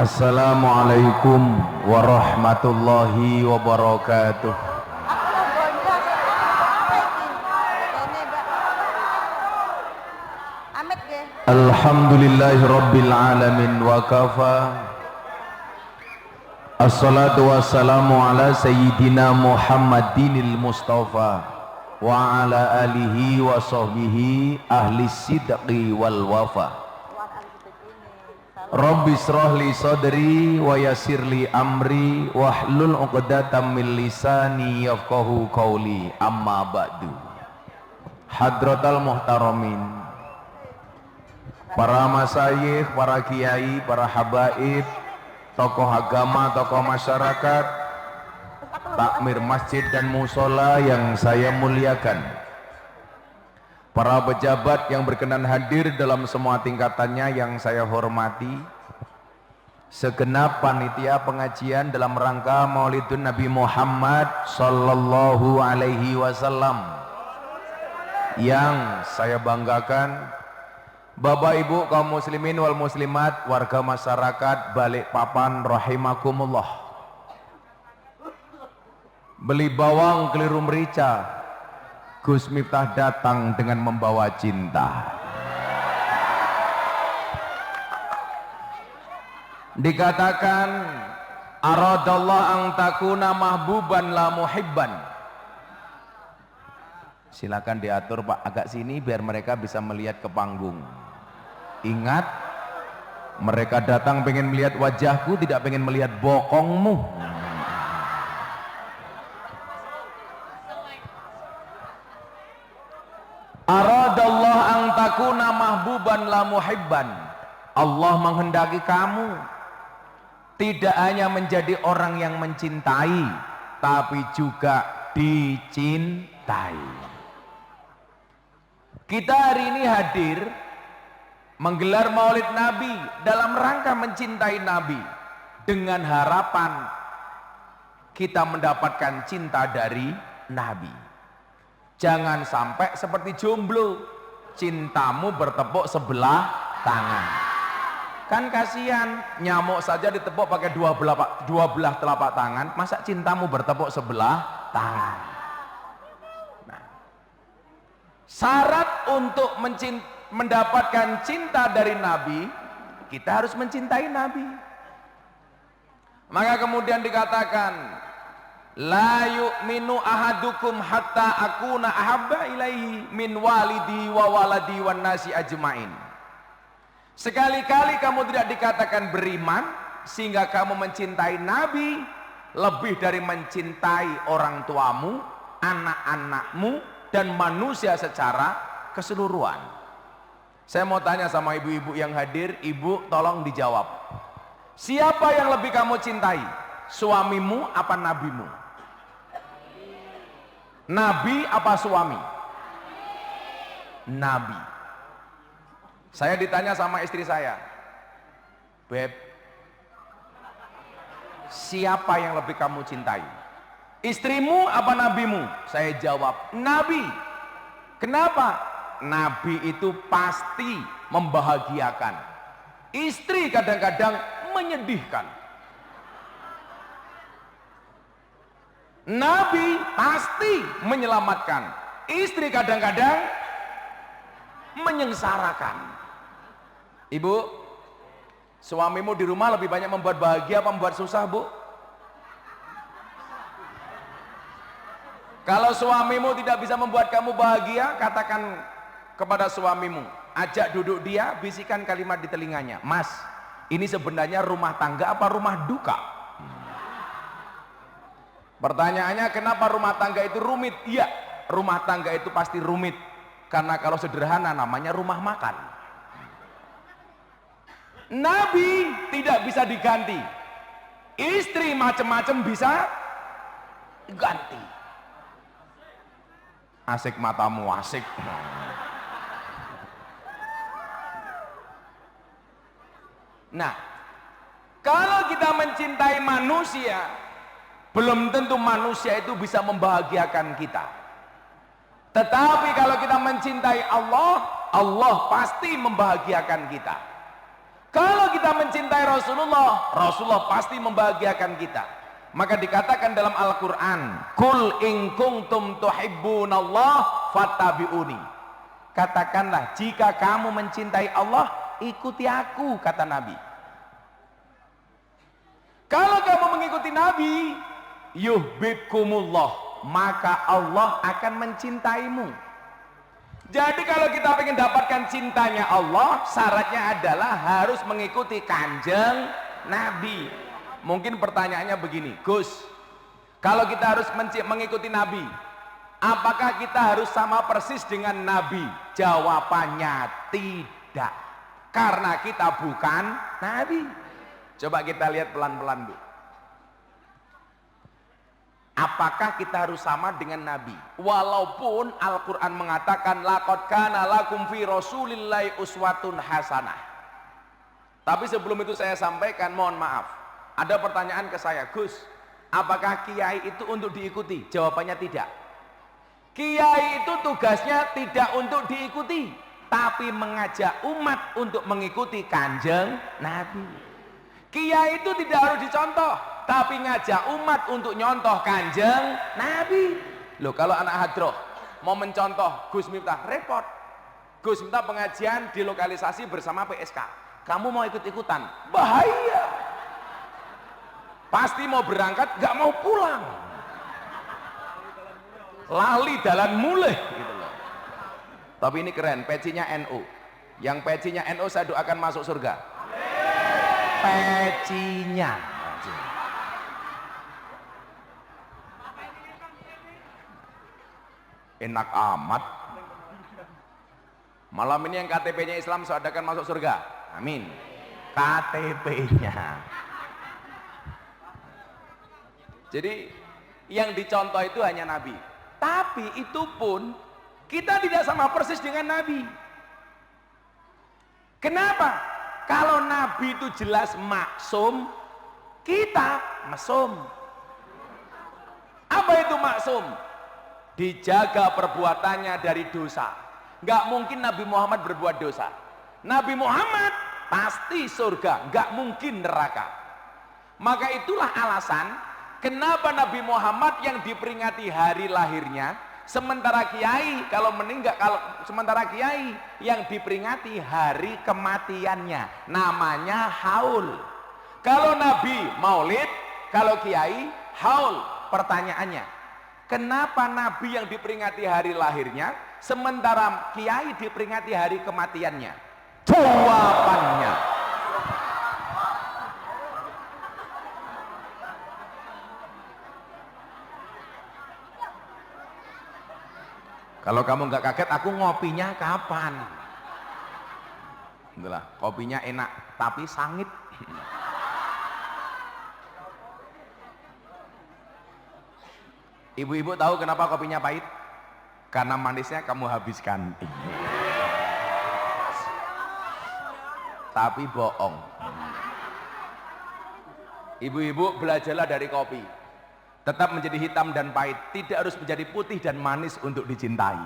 Assalamualaikum warahmatullahi wabarakatuh. Alhamdulillahi rabbil alamin wa kafa. Assalatu wassalamu ala sayyidina Muhammadinil Mustafa wa ala alihi wa sahbihi ahli sidqi wal wafa. Rabbi shrahli sadri wa yassirli amri wahlul 'uqdatam min lisani yafqahu qawli. Amma ba'du. Hadratal muhtaramin, para masyayikh, para kiai, para habaib, tokoh agama, tokoh masyarakat, takmir masjid dan musola yang saya muliakan, para pejabat yang berkenan hadir dalam semua tingkatannya yang saya hormati, segenap panitia pengajian dalam rangka Maulidun Nabi Muhammad sallallahu alaihi wasallam yang saya banggakan, Bapak Ibu kaum muslimin wal muslimat, warga masyarakat Balikpapan rahimakumullah. Beli bawang keliru merica, Gus Miftah datang dengan membawa cinta. Dikatakan aradallah ang takuna mahbuban la muhibban. Silakan diatur Pak, agak sini biar mereka bisa melihat ke panggung. Ingat, mereka datang pengen melihat wajahku, tidak pengen melihat bokongmu. Aradallah ang takuna mahbuban la muhibban. Allah menghendaki kamu tidak hanya menjadi orang yang mencintai, tapi juga dicintai. Kita hari ini hadir menggelar Maulid Nabi dalam rangka mencintai Nabi, dengan harapan kita mendapatkan cinta dari Nabi. Jangan sampai seperti jomblo, cintamu bertepuk sebelah tangan. Kan kasihan, nyamuk saja ditepuk pakai dua belah telapak tangan, masa cintamu bertepuk sebelah tangan. Nah, syarat untuk mendapatkan cinta dari Nabi, kita harus mencintai Nabi. Maka kemudian dikatakan, la yu'minu ahadukum hatta akuna ahabba ilaihi min walidi wa waladi wan nasi ajmain. Sekali-kali kamu tidak dikatakan beriman sehingga kamu mencintai Nabi lebih dari mencintai orang tuamu, anak-anakmu, dan manusia secara keseluruhan. Saya mau tanya sama ibu-ibu yang hadir, ibu tolong dijawab. Siapa yang lebih kamu cintai? Suamimu apa nabimu? Nabi apa suami? Nabi. Saya ditanya sama istri saya, Beb, siapa yang lebih kamu cintai? Istrimu apa nabimu? Saya jawab, Nabi. Kenapa? Nabi itu pasti membahagiakan. Istri kadang-kadang menyedihkan. Nabi pasti menyelamatkan. Istri kadang-kadang menyengsarakan. Ibu, suamimu di rumah lebih banyak membuat bahagia apa membuat susah, Bu? Kalau suamimu tidak bisa membuat kamu bahagia, katakan kepada suamimu, ajak duduk dia, bisikan kalimat di telinganya, Mas, ini sebenarnya rumah tangga apa rumah duka? Pertanyaannya, kenapa rumah tangga itu rumit? Iya, rumah tangga itu pasti rumit, karena kalau sederhana namanya rumah makan. Nabi tidak bisa diganti, istri macam-macam bisa ganti. Asik matamu, asik. Nah, kalau kita mencintai manusia, belum tentu manusia itu bisa membahagiakan kita. Tetapi kalau kita mencintai Allah, Allah pasti membahagiakan kita. Kalau kita mencintai Rasulullah, Rasulullah pasti membahagiakan kita. Maka dikatakan dalam Al-Quran, Kul in kuntum tuhibbunallah fattabi'uni. Katakanlah, jika kamu mencintai Allah, ikuti aku, kata Nabi. Kalau kamu mengikuti Nabi, yuhibbukumullah, maka Allah akan mencintaimu. Jadi kalau kita ingin dapatkan cintanya Allah, syaratnya adalah harus mengikuti kanjeng Nabi. Mungkin pertanyaannya begini, Gus, kalau kita harus mengikuti Nabi, apakah kita harus sama persis dengan Nabi? Jawabannya tidak, karena kita bukan Nabi. Coba kita lihat pelan-pelan, Bu. Apakah kita harus sama dengan Nabi? Walaupun Al-Quran mengatakan laqad kana lakum fi rasulillahi uswatun hasanah. Tapi sebelum itu saya sampaikan, mohon maaf, ada pertanyaan ke saya, Gus, apakah kiai itu untuk diikuti? Jawabannya tidak. Kiai itu tugasnya tidak untuk diikuti, tapi mengajak umat untuk mengikuti kanjeng Nabi. Kiai itu tidak harus dicontoh, tapi ngajak umat untuk nyontoh kanjeng Nabi. Loh, kalau anak hadroh mau mencontoh Gus Miftah, repot. Gus Miftah pengajian di lokalisasi bersama PSK, kamu mau ikut-ikutan, bahaya. Pasti mau berangkat, gak mau pulang, lali dalan mulai gitu loh. Tapi ini keren, pecinya NU. Yang pecinya NU saya doakan masuk surga. Pecinya enak amat. Malam ini yang KTP-nya Islam saya adakan masuk surga, amin. KTP-nya. Jadi yang dicontoh itu hanya Nabi. Tapi itu pun kita tidak sama persis dengan Nabi. Kenapa? Kalau Nabi itu jelas maksum, kita masum. Apa itu maksum? Dijaga perbuatannya dari dosa. Nggak mungkin Nabi Muhammad berbuat dosa. Nabi Muhammad pasti surga, nggak mungkin neraka. Maka itulah alasan kenapa Nabi Muhammad yang diperingati hari lahirnya, sementara kiai kalau meninggal, sementara kiai yang diperingati hari kematiannya, namanya haul. Kalau Nabi maulid, kalau kiai haul. Pertanyaannya, kenapa Nabi yang diperingati hari lahirnya, sementara kiai diperingati hari kematiannya? Jawabannya, kalau kamu nggak kaget, aku ngopinya kapan? Itulah, kopinya enak, tapi sangit. Ibu-ibu tahu kenapa kopinya pahit? Karena manisnya kamu habiskan. Tapi bohong. Ibu-ibu belajarlah dari kopi. Tetap menjadi hitam dan pahit, tidak harus menjadi putih dan manis untuk dicintai.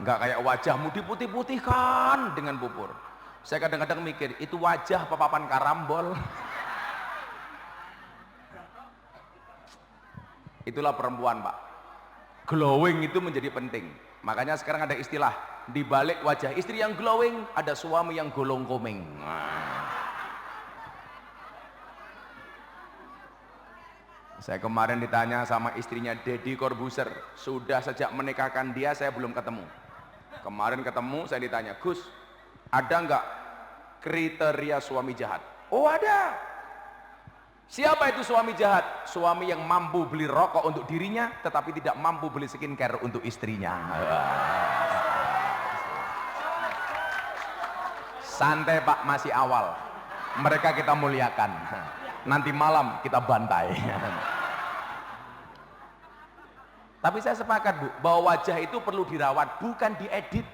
Enggak kayak wajahmu diputih-putihkan dengan bubur. Saya kadang-kadang mikir, itu wajah apa papan karambol? Itulah perempuan, Pak. Glowing itu menjadi penting. Makanya sekarang ada istilah, di balik wajah istri yang glowing, ada suami yang golong komeng. Saya kemarin ditanya sama istrinya Deddy Corbuzier, sudah sejak menikahkan dia saya belum ketemu. Kemarin ketemu, saya ditanya, Gus, ada nggak kriteria suami jahat? Oh ada. Siapa itu suami jahat? Suami yang mampu beli rokok untuk dirinya, tetapi tidak mampu beli skincare untuk istrinya. Santai Pak, masih awal. Mereka kita muliakan. Nanti malam kita bantai. Tapi saya sepakat, Bu, bahwa wajah itu perlu dirawat, bukan diedit.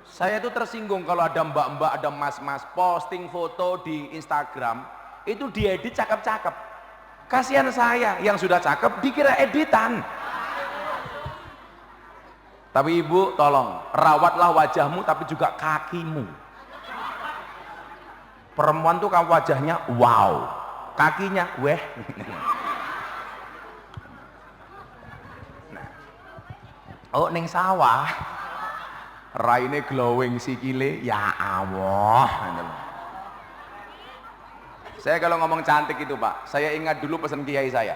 Saya itu tersinggung kalau ada mbak-mbak, ada mas-mas posting foto di Instagram, itu diedit cakep-cakep. Kasihan saya yang sudah cakep dikira editan. Tapi ibu tolong rawatlah wajahmu tapi juga kakimu. Perempuan tuh kan wajahnya wow, kakinya weh. Nah. Oh ning sawah raine glowing sikile ya Allah. Saya kalau ngomong cantik itu Pak, saya ingat dulu pesan kiai saya.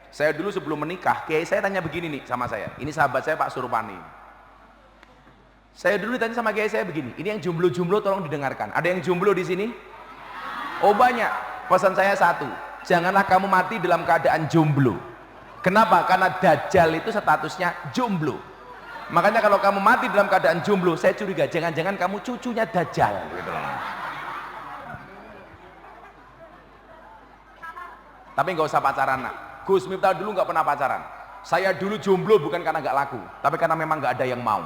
Saya dulu sebelum menikah, kiai saya tanya begini nih sama saya. Ini sahabat saya Pak Surupani. Saya dulu tanya sama kiai saya begini, ini yang jomblo-jomblo tolong didengarkan. Ada yang jomblo di sini? Oh banyak. Pesan saya satu, janganlah kamu mati dalam keadaan jomblo. Kenapa? Karena Dajjal itu statusnya jomblo. Makanya kalau kamu mati dalam keadaan jomblo, saya curiga jangan-jangan kamu cucunya Dajjal gitu. Tapi nggak usah pacaran nak. Gus Miftah dulu nggak pernah pacaran. Saya dulu jomblo bukan karena nggak laku, tapi karena memang nggak ada yang mau.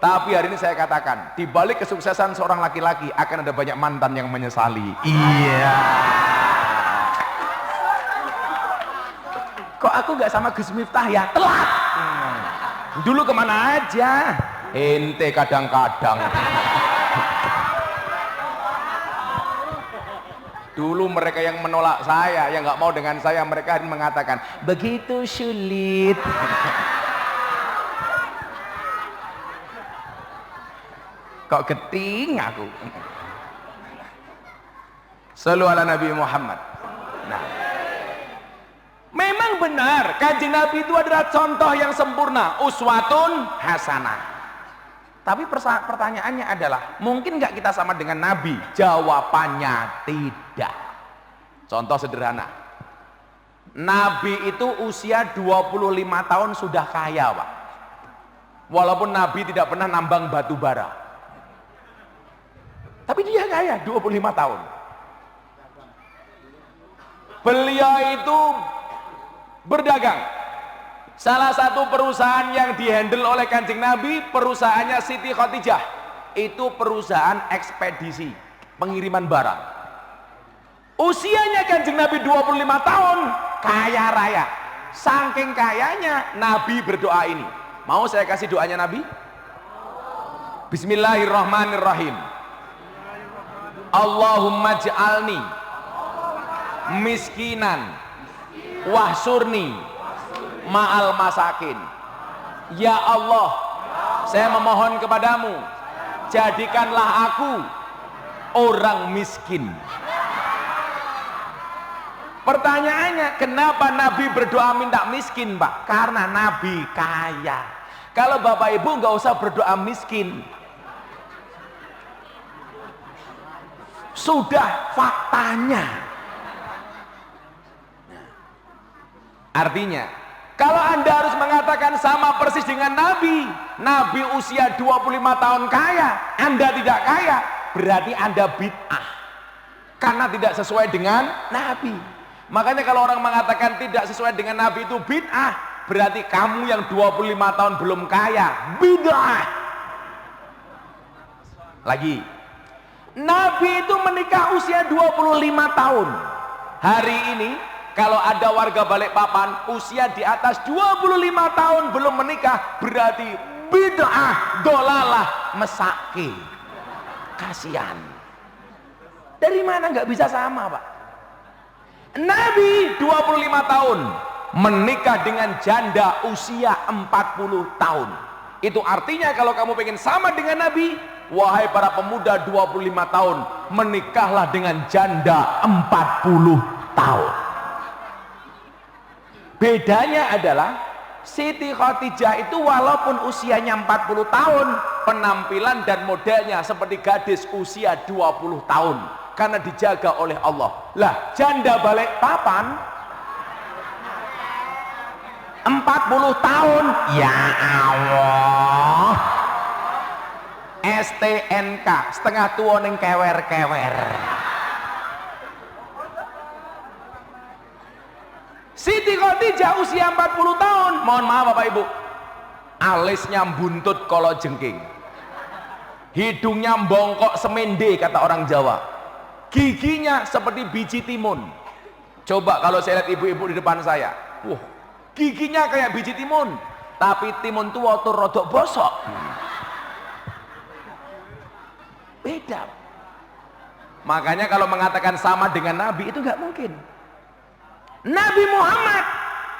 Tapi hari ini saya katakan, di balik kesuksesan seorang laki-laki akan ada banyak mantan yang menyesali. Iya. Kok aku nggak sama Gus Miftah ya? Telat. Dulu kemana aja? Ente kadang-kadang. Dulu mereka yang menolak saya, yang nggak mau dengan saya, mereka mengatakan begitu sulit. Kok geting aku. Shallu ala Nabi Muhammad. Nah, memang benar Kanjeng Nabi itu adalah contoh yang sempurna, uswatun hasanah. Tapi pertanyaannya adalah, mungkin nggak kita sama dengan Nabi? Jawabannya tidak. Contoh sederhana, Nabi itu usia 25 tahun sudah kaya Pak. Walaupun Nabi tidak pernah nambang batu bara, tapi dia kaya 25 tahun. Beliau itu berdagang. Salah satu perusahaan yang dihandle oleh Kanjeng Nabi, perusahaannya Siti Khadijah. Itu perusahaan ekspedisi, pengiriman barang. Usianya Kanjeng Nabi 25 tahun, kaya raya. Saking kayanya, Nabi berdoa ini. Mau saya kasih doanya Nabi? Bismillahirrahmanirrahim. Allahumma ja'alni miskinan wahsurni ma'al masakin. Ya Allah, saya memohon kepadamu, jadikanlah aku orang miskin. Pertanyaannya, kenapa Nabi berdoa minta miskin Pak? Karena Nabi kaya. Kalau Bapak Ibu nggak usah berdoa miskin, sudah faktanya. Artinya, kalau Anda harus mengatakan sama persis dengan Nabi, Nabi usia 25 tahun kaya, Anda tidak kaya, berarti Anda bid'ah. Karena tidak sesuai dengan Nabi. Makanya kalau orang mengatakan tidak sesuai dengan Nabi itu bid'ah, berarti kamu yang 25 tahun belum kaya, bid'ah. Lagi, Nabi itu menikah usia 25 tahun. Hari ini kalau ada warga Balikpapan usia di atas 25 tahun belum menikah, berarti bid'ah, dolalah, mesake. Kasihan. Dari mana nggak bisa sama Pak? Nabi 25 tahun menikah dengan janda usia 40 tahun. Itu artinya kalau kamu pengen sama dengan Nabi, wahai para pemuda 25 tahun, menikahlah dengan janda 40 tahun. Bedanya adalah Siti Khadijah itu walaupun usianya 40 tahun, penampilan dan modelnya seperti gadis usia 20 tahun karena dijaga oleh Allah. Lah, janda Balikpapan 40 tahun, ya Allah. STNK, setengah tua ning kewer-kewer. Siti Khadijah usia 40 tahun, mohon maaf Bapak Ibu, alisnya buntut kolo jengking, hidungnya bongkok semende kata orang Jawa, giginya seperti biji timun. Coba kalau saya lihat ibu-ibu di depan saya, giginya kayak biji timun, tapi timun tua tur rodok bosok. Beda. Makanya kalau mengatakan sama dengan Nabi itu nggak mungkin. Nabi Muhammad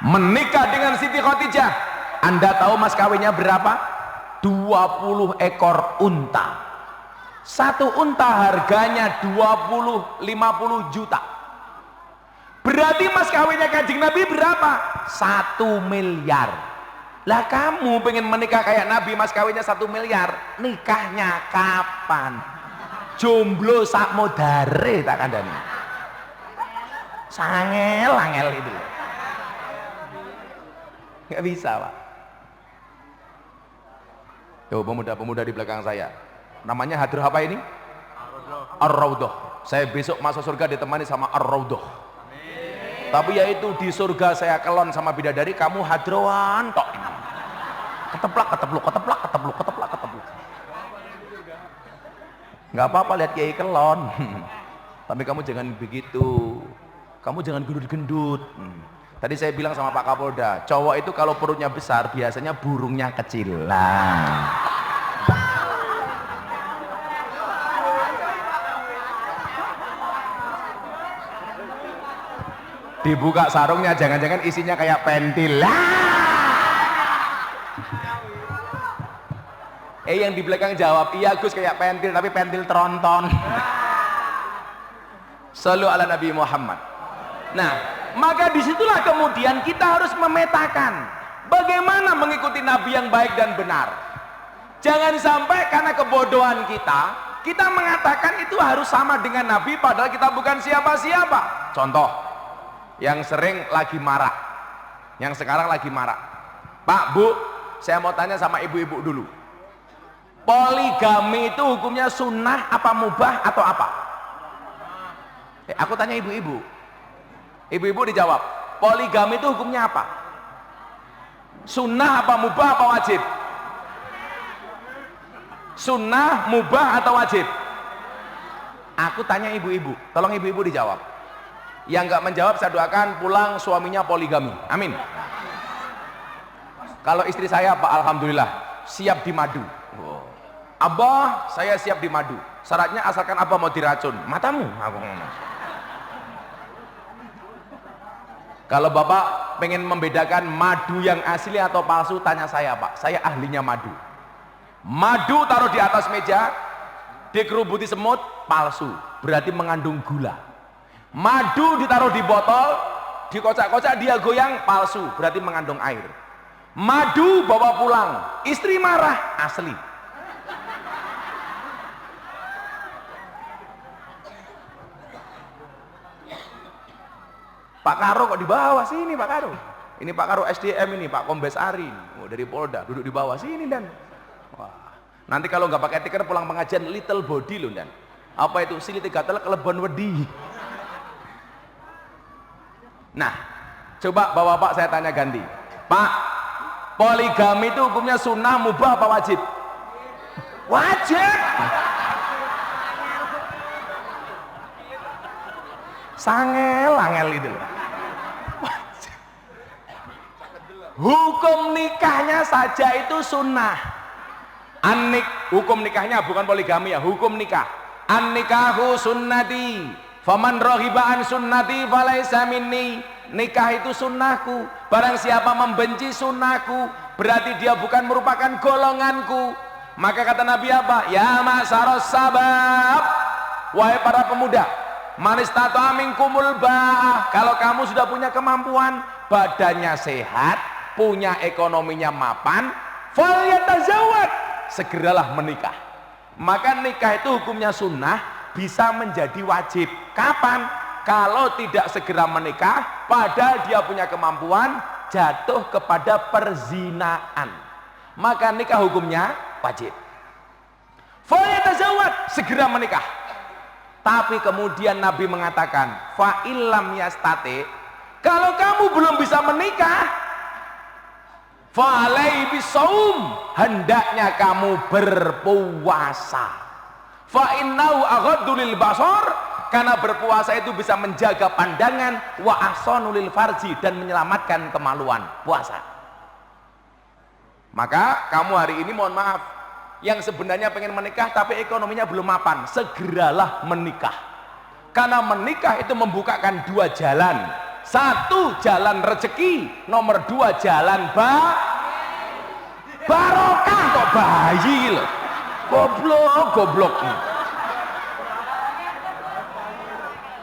menikah dengan Siti Khadijah. Anda tahu mas kawinnya berapa? 20 ekor unta. Satu unta harganya 50 juta. Berarti mas kawinnya Kanjeng Nabi berapa? 1 miliar. Lah kamu pengen menikah kayak Nabi, mas kawinnya 1 miliar, nikahnya kapan? Jomblo sak modare tak kandani. Sangel-angel itu. Nggak bisa, Pak. Tuh pemuda-pemuda di belakang saya. Namanya hadir apa ini? Ar-Raudhah. Saya besok masuk surga ditemani sama Ar-Raudhah. Tapi yaitu di surga saya kelon sama bidadari, kamu hadroan tok. Keteplak, ketepluk, keteplak, ketepluk, keteplak, ketepluk. Nggak apa-apa lihat kiai kelon. Tapi kamu jangan begitu. Kamu jangan gendut-gendut. Tadi saya bilang sama Pak Kapolda, cowok itu kalau perutnya besar biasanya burungnya kecil. Lah. Dibuka sarungnya jangan-jangan isinya kayak pentil. Yang di belakang jawab, iya Gus kayak pentil, tapi pentil tronton. Shallu ala Nabi Muhammad. Nah, maka disitulah kemudian kita harus memetakan bagaimana mengikuti Nabi yang baik dan benar. Jangan sampai karena kebodohan kita mengatakan itu harus sama dengan Nabi padahal kita bukan siapa-siapa. Contoh, yang sering lagi marak, yang sekarang lagi marak. Pak, Bu, saya mau tanya sama ibu-ibu dulu. Poligami itu hukumnya sunnah apa mubah atau apa? Aku tanya ibu-ibu. Ibu-ibu dijawab, poligami itu hukumnya apa? Sunnah apa mubah apa wajib? Sunnah, mubah atau wajib? Aku tanya ibu-ibu, tolong ibu-ibu dijawab. Yang nggak menjawab saya doakan pulang suaminya poligami, amin. Kalau istri saya, Pak, alhamdulillah siap dimadu. Abah, saya siap dimadu. Syaratnya asalkan Abah mau diracun, matamu. Aku ngomong. Kalau Bapak pengen membedakan madu yang asli atau palsu, tanya saya, Pak. Saya ahlinya madu. Madu taruh di atas meja, dikerubuti semut, palsu. Berarti mengandung gula. Madu ditaruh di botol, dikocak-kocak dia goyang, palsu. Berarti mengandung air. Madu bawa pulang, istri marah, asli. Pak Karo kok di bawah sini, Pak Karo. Ini Pak Karo SDM ini, Pak Kombes Ari, dari Polda, duduk di bawah sini dan. Wah, nanti kalau nggak pakai tikar pulang pengajian little body loh dan. Apa itu sili tiga telek kelebon wedi. Nah, coba Bapak saya tanya ganti. Pak, poligami itu hukumnya sunnah, mubah apa wajib? Wajib. Sangel-angel itu loh. Hukum nikahnya saja itu sunnah. Hukum nikahnya bukan poligami ya, hukum nikah. An-nikahu sunnati, faman rohiba an sunnati falaisa minni. Nikah itu sunnahku. Barang siapa membenci sunnahku, berarti dia bukan merupakan golonganku. Maka kata Nabi apa? Ya ma'syaros sabab, wahai para pemuda, manistata minkumul ba'ah, kalau kamu sudah punya kemampuan, badannya sehat, punya ekonominya mapan, falyatazawwaj, segeralah menikah. Maka nikah itu hukumnya sunnah, bisa menjadi wajib. Kapan? Kalau tidak segera menikah, padahal dia punya kemampuan, jatuh kepada perzinaan, maka nikah hukumnya wajib. Falyatazawwaj, segera menikah. Tapi kemudian Nabi mengatakan, fa illam yastati, kalau kamu belum bisa menikah, fa alaihi bisaum, hendaknya kamu berpuasa. Fa innahu aghaddu lil basar, karena berpuasa itu bisa menjaga pandangan, wa ahsanu lil farji, dan menyelamatkan kemaluan. Puasa. Maka kamu hari ini mohon maaf, yang sebenarnya pengen menikah tapi ekonominya belum mapan, segeralah menikah. Karena menikah itu membukakan dua jalan. Satu, jalan rezeki. Nomor dua, jalan barokah. Kok bayi loh, goblok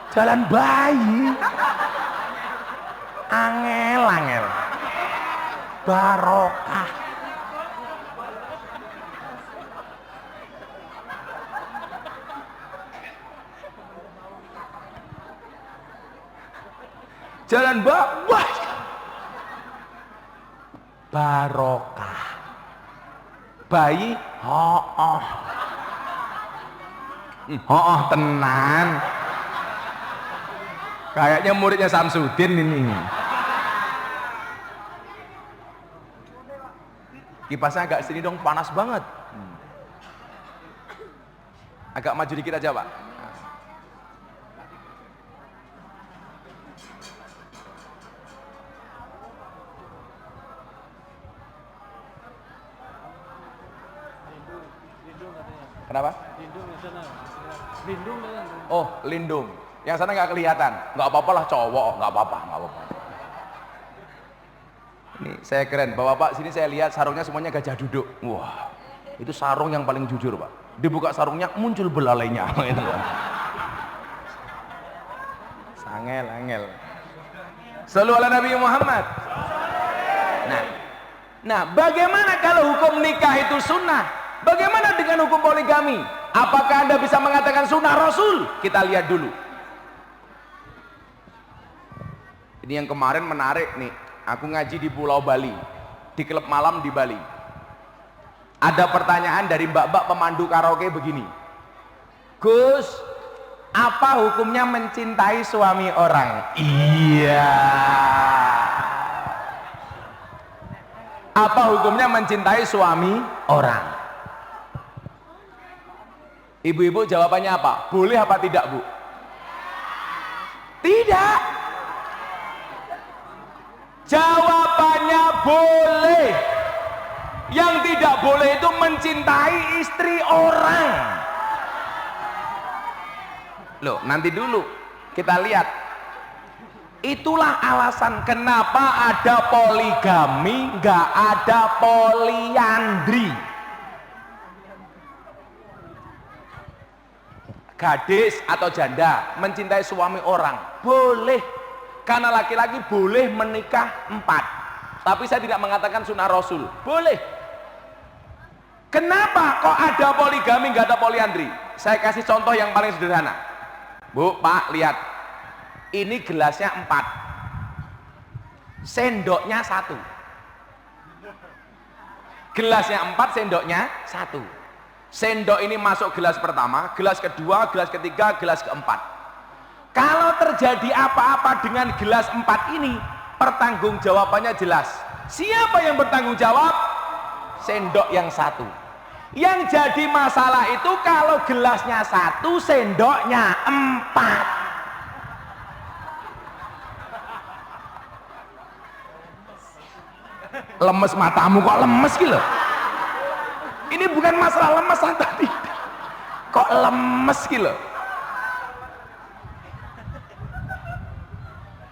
jalan bayi, angel barokah. Jalan barokah. Bayi tenan. Kayaknya muridnya Samsudin ini. Kipasnya agak sini dong, panas banget. Agak maju dikit aja, Pak. Kenapa? Lindung. Oh, lindung. Yang sana nggak kelihatan. Nggak apa-apa lah, cowok. Nggak apa-apa. Ini saya keren. Bapak-bapak, sini saya lihat sarungnya semuanya gajah duduk. Wah, itu sarung yang paling jujur, Pak. Dibuka sarungnya, muncul belalainya. Angel. Shallu ala Nabi Muhammad. Nah, bagaimana kalau hukum nikah itu sunnah? Bagaimana dengan hukum poligami? Apakah Anda bisa mengatakan sunnah Rasul? Kita lihat dulu. Ini yang kemarin menarik nih. Aku ngaji di Pulau Bali, di klub malam di Bali. Ada pertanyaan dari mbak-mbak pemandu karaoke begini. Gus, apa hukumnya mencintai suami orang? Iya. Apa hukumnya mencintai suami orang? Ibu-ibu jawabannya apa? Boleh apa tidak, Bu? Tidak. Jawabannya boleh. Yang tidak boleh itu mencintai istri orang. Loh, nanti dulu kita lihat. Itulah alasan kenapa ada poligami, nggak ada poliandri. Gadis atau janda mencintai suami orang boleh, karena laki-laki boleh menikah 4. Tapi saya tidak mengatakan sunnah Rasul, boleh. Kenapa kok ada poligami nggak ada poliandri? Saya kasih contoh yang paling sederhana. Bu, Pak, lihat. Ini gelasnya 4, sendoknya 1. Gelasnya 4, sendoknya 1. Sendok ini masuk gelas pertama, gelas kedua, gelas ketiga, gelas keempat. Kalau terjadi apa-apa dengan gelas 4 ini, pertanggungjawabannya jelas. Siapa yang bertanggung jawab? Sendok yang 1. Yang jadi masalah itu kalau gelasnya 1, sendoknya 4. Lemes matamu, kok lemes gitu? Ini bukan masalah lemes atau tidak, kok lemes gitu?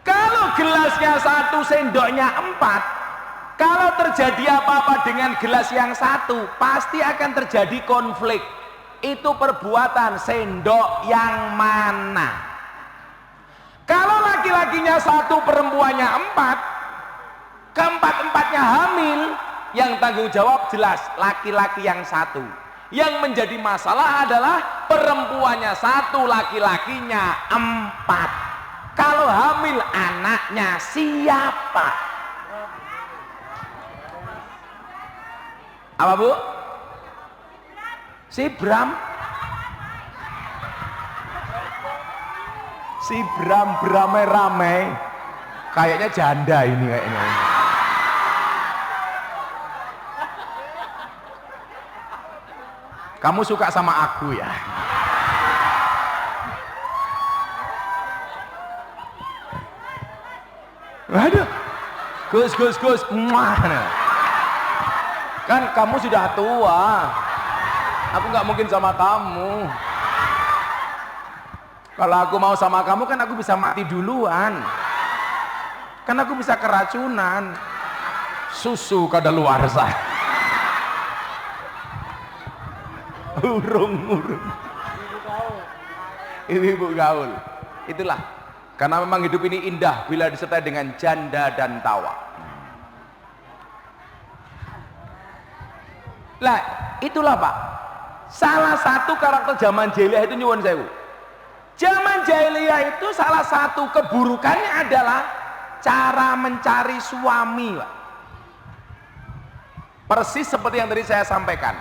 Kalau gelasnya 1, sendoknya 4, kalau terjadi apa-apa dengan gelas yang 1, pasti akan terjadi konflik. Itu perbuatan sendok yang mana? Kalau laki-lakinya 1, perempuannya 4, keempat-empatnya hamil, yang tanggung jawab jelas laki-laki yang 1. Yang menjadi masalah adalah perempuannya 1, laki-lakinya 4. Kalau hamil, anaknya siapa? Apa, Bu? Si Bram beramai-ramai, kayaknya janda ini kayaknya. Kamu suka sama aku ya? Waduh, Gus, muah. Kan kamu sudah tua, aku nggak mungkin sama kamu. Kalau aku mau sama kamu kan aku bisa mati duluan, kan aku bisa keracunan. Susu kadaluarsa. Urung ibu gaul. Itulah, karena memang hidup ini indah bila disertai dengan janda dan tawa. Lah itulah Pak, salah satu karakter zaman jahiliyah itu nyuwun sewu. Zaman jahiliyah itu salah satu keburukannya adalah cara mencari suami Pak. Persis seperti yang tadi saya sampaikan.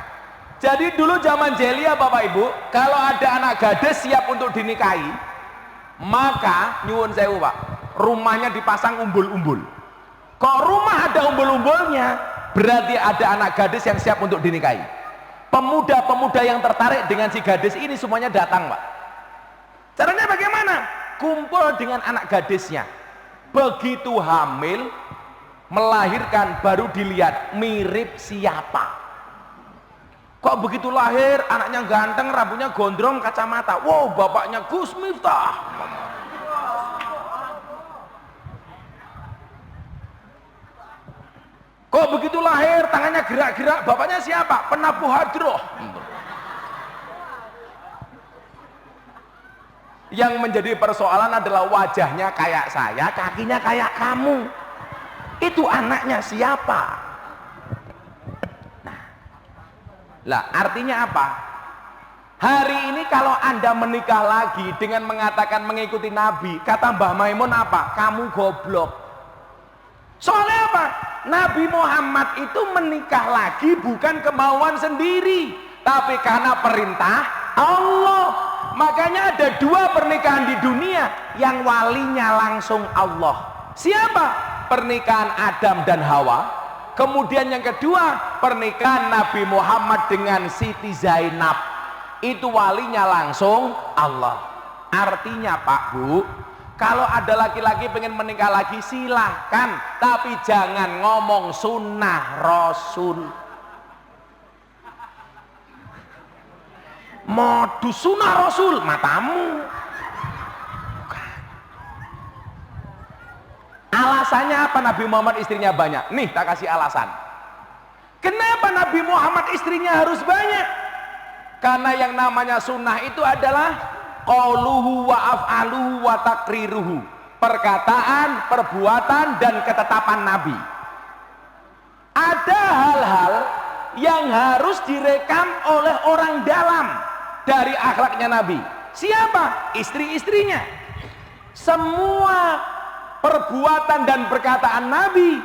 Jadi dulu zaman jahiliyah Bapak Ibu, kalau ada anak gadis siap untuk dinikahi, maka nyuwun sewu Pak, rumahnya dipasang umbul-umbul. Kok rumah ada umbul-umbulnya, berarti ada anak gadis yang siap untuk dinikahi. Pemuda-pemuda yang tertarik dengan si gadis ini semuanya datang Pak. Caranya bagaimana? Kumpul dengan anak gadisnya. Begitu hamil, melahirkan, baru dilihat mirip siapa. Kok begitu lahir anaknya ganteng, rambutnya gondrong, kacamata. Wow, bapaknya Gus Miftah. Kok begitu lahir tangannya gerak-gerak, bapaknya siapa? Penabuh hadroh. Yang menjadi persoalan adalah wajahnya kayak saya, kakinya kayak kamu. Itu anaknya siapa? Nah, lah artinya apa? Hari ini kalau Anda menikah lagi dengan mengatakan mengikuti Nabi, kata Mbah Maimun apa? Kamu goblok. Soalnya apa? Nabi Muhammad itu menikah lagi bukan kemauan sendiri, tapi karena perintah Allah. Makanya ada dua pernikahan di dunia yang walinya langsung Allah. Siapa? Pernikahan Adam dan Hawa. Kemudian yang kedua, pernikahan Nabi Muhammad dengan Siti Zainab. Itu walinya langsung Allah. Artinya Pak Bu, kalau ada laki-laki pengen menikah lagi silahkan, tapi jangan ngomong sunnah Rasul. Modus sunnah Rasul matamu. Alasannya apa Nabi Muhammad istrinya banyak? Nih tak kasih alasan. Kenapa Nabi Muhammad istrinya harus banyak? Karena yang namanya sunnah itu adalah qauluhu wa af'aluhu wa takriruhu, perkataan, perbuatan dan ketetapan Nabi. Ada hal-hal yang harus direkam oleh orang dalam dari akhlaknya Nabi. Siapa? Istri-istrinya. Semua perbuatan dan perkataan Nabi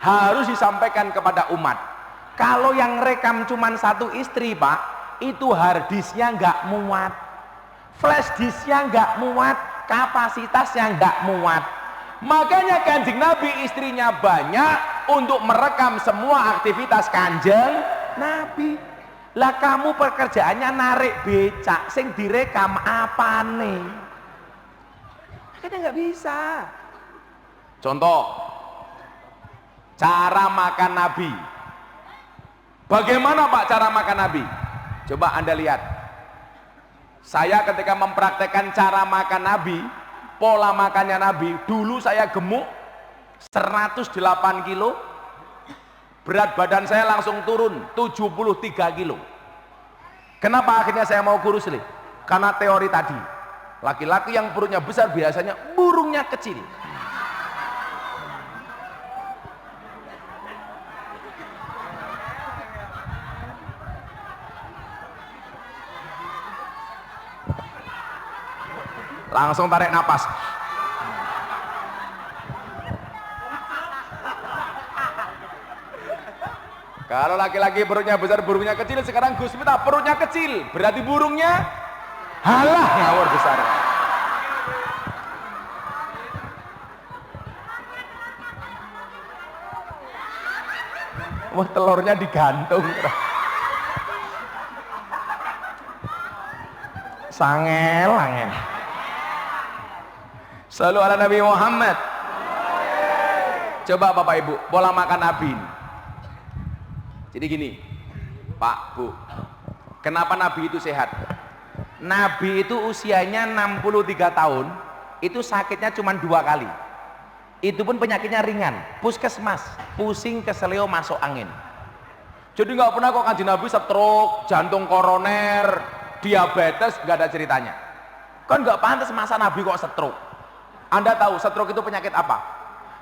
harus disampaikan kepada umat. Kalau yang rekam cuma satu istri Pak, itu harddisknya nggak muat, flash disknya nggak muat, kapasitasnya nggak muat. Makanya Kanjeng Nabi istrinya banyak untuk merekam semua aktivitas Kanjeng Nabi. Lah kamu pekerjaannya narik becak, sing direkam apane? Kita nggak bisa. Contoh, cara makan Nabi. Bagaimana Pak cara makan Nabi? Coba Anda lihat. Saya ketika mempraktekkan cara makan Nabi, pola makannya Nabi, dulu saya gemuk 108 kilo, berat badan saya langsung turun 73 kilo. Kenapa akhirnya saya mau kurus nih? Karena teori tadi, laki-laki yang perutnya besar biasanya burungnya kecil. Langsung tarik napas. Kalau laki-laki perutnya besar, burungnya kecil, sekarang Gus Miftah perutnya kecil, berarti burungnya halah ngawur besar. Wah, telurnya digantung. Sangel, angel. Selalu ala Nabi Muhammad. Coba Bapak Ibu, pola makan Nabi. Jadi gini, Pak, Bu, kenapa Nabi itu sehat? Nabi itu usianya 63 tahun, itu sakitnya cuma 2 kali. Itu pun penyakitnya ringan, puskesmas, pusing keseleo masuk angin. Jadi nggak pernah kok Kanjeng Nabi stroke, jantung koroner, diabetes, nggak ada ceritanya. Kan nggak pantas masa Nabi kok stroke. Anda tahu stroke itu penyakit apa?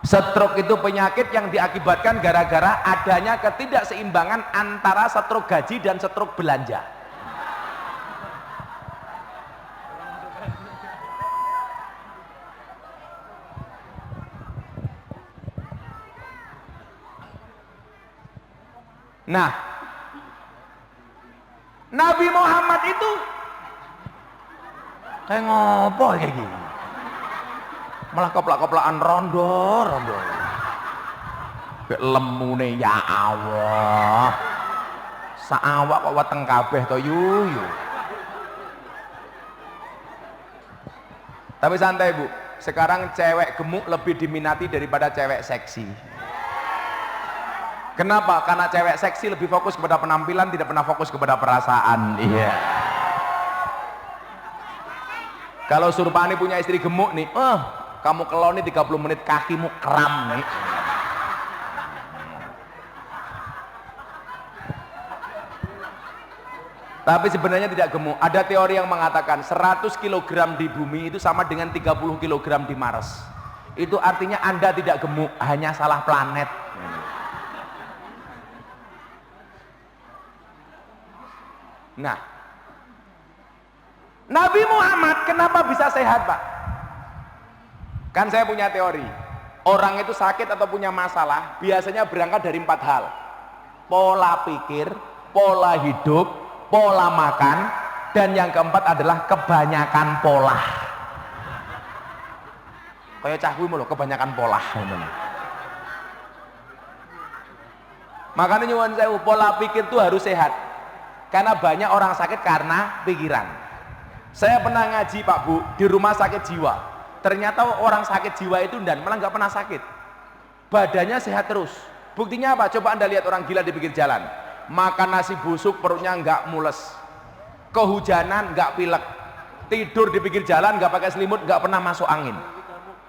Stroke itu penyakit yang diakibatkan gara-gara adanya ketidakseimbangan antara stroke gaji dan stroke belanja. Nah, Nabi Muhammad itu kayak ngopo kayak gini, malah keplak-keplakan rondo kayak lemune, ya Allah, saawak kok weteng kabeh to yuyu. Tapi santai Bu, sekarang cewek gemuk lebih diminati daripada cewek seksi. Kenapa? Karena cewek seksi lebih fokus kepada penampilan, tidak pernah fokus kepada perasaan. Iya. Kalau Surpani punya istri gemuk nih, kamu keloni 30 menit kakimu kram nih. Tapi sebenarnya tidak gemuk. Ada teori yang mengatakan 100 kg di bumi itu sama dengan 30 kg di Mars. Itu artinya Anda tidak gemuk, hanya salah planet. Nah, Nabi Muhammad kenapa bisa sehat, Pak? Kan saya punya teori, orang itu sakit atau punya masalah biasanya berangkat dari 4 hal: pola pikir, pola hidup, pola makan, dan yang keempat adalah kebanyakan pola. Kayak cahwi mulu, kebanyakan pola. Makanya nyuwun sewu, pola pikir itu harus sehat. Karena banyak orang sakit karena pikiran. Saya pernah ngaji Pak Bu di rumah sakit jiwa. Ternyata orang sakit jiwa itu dan malah nggak pernah sakit. Badannya sehat terus. Buktinya apa? Coba Anda lihat orang gila di pinggir jalan. Makan nasi busuk perutnya nggak mules. Kehujanan nggak pilek. Tidur di pinggir jalan nggak pakai selimut, nggak pernah masuk angin.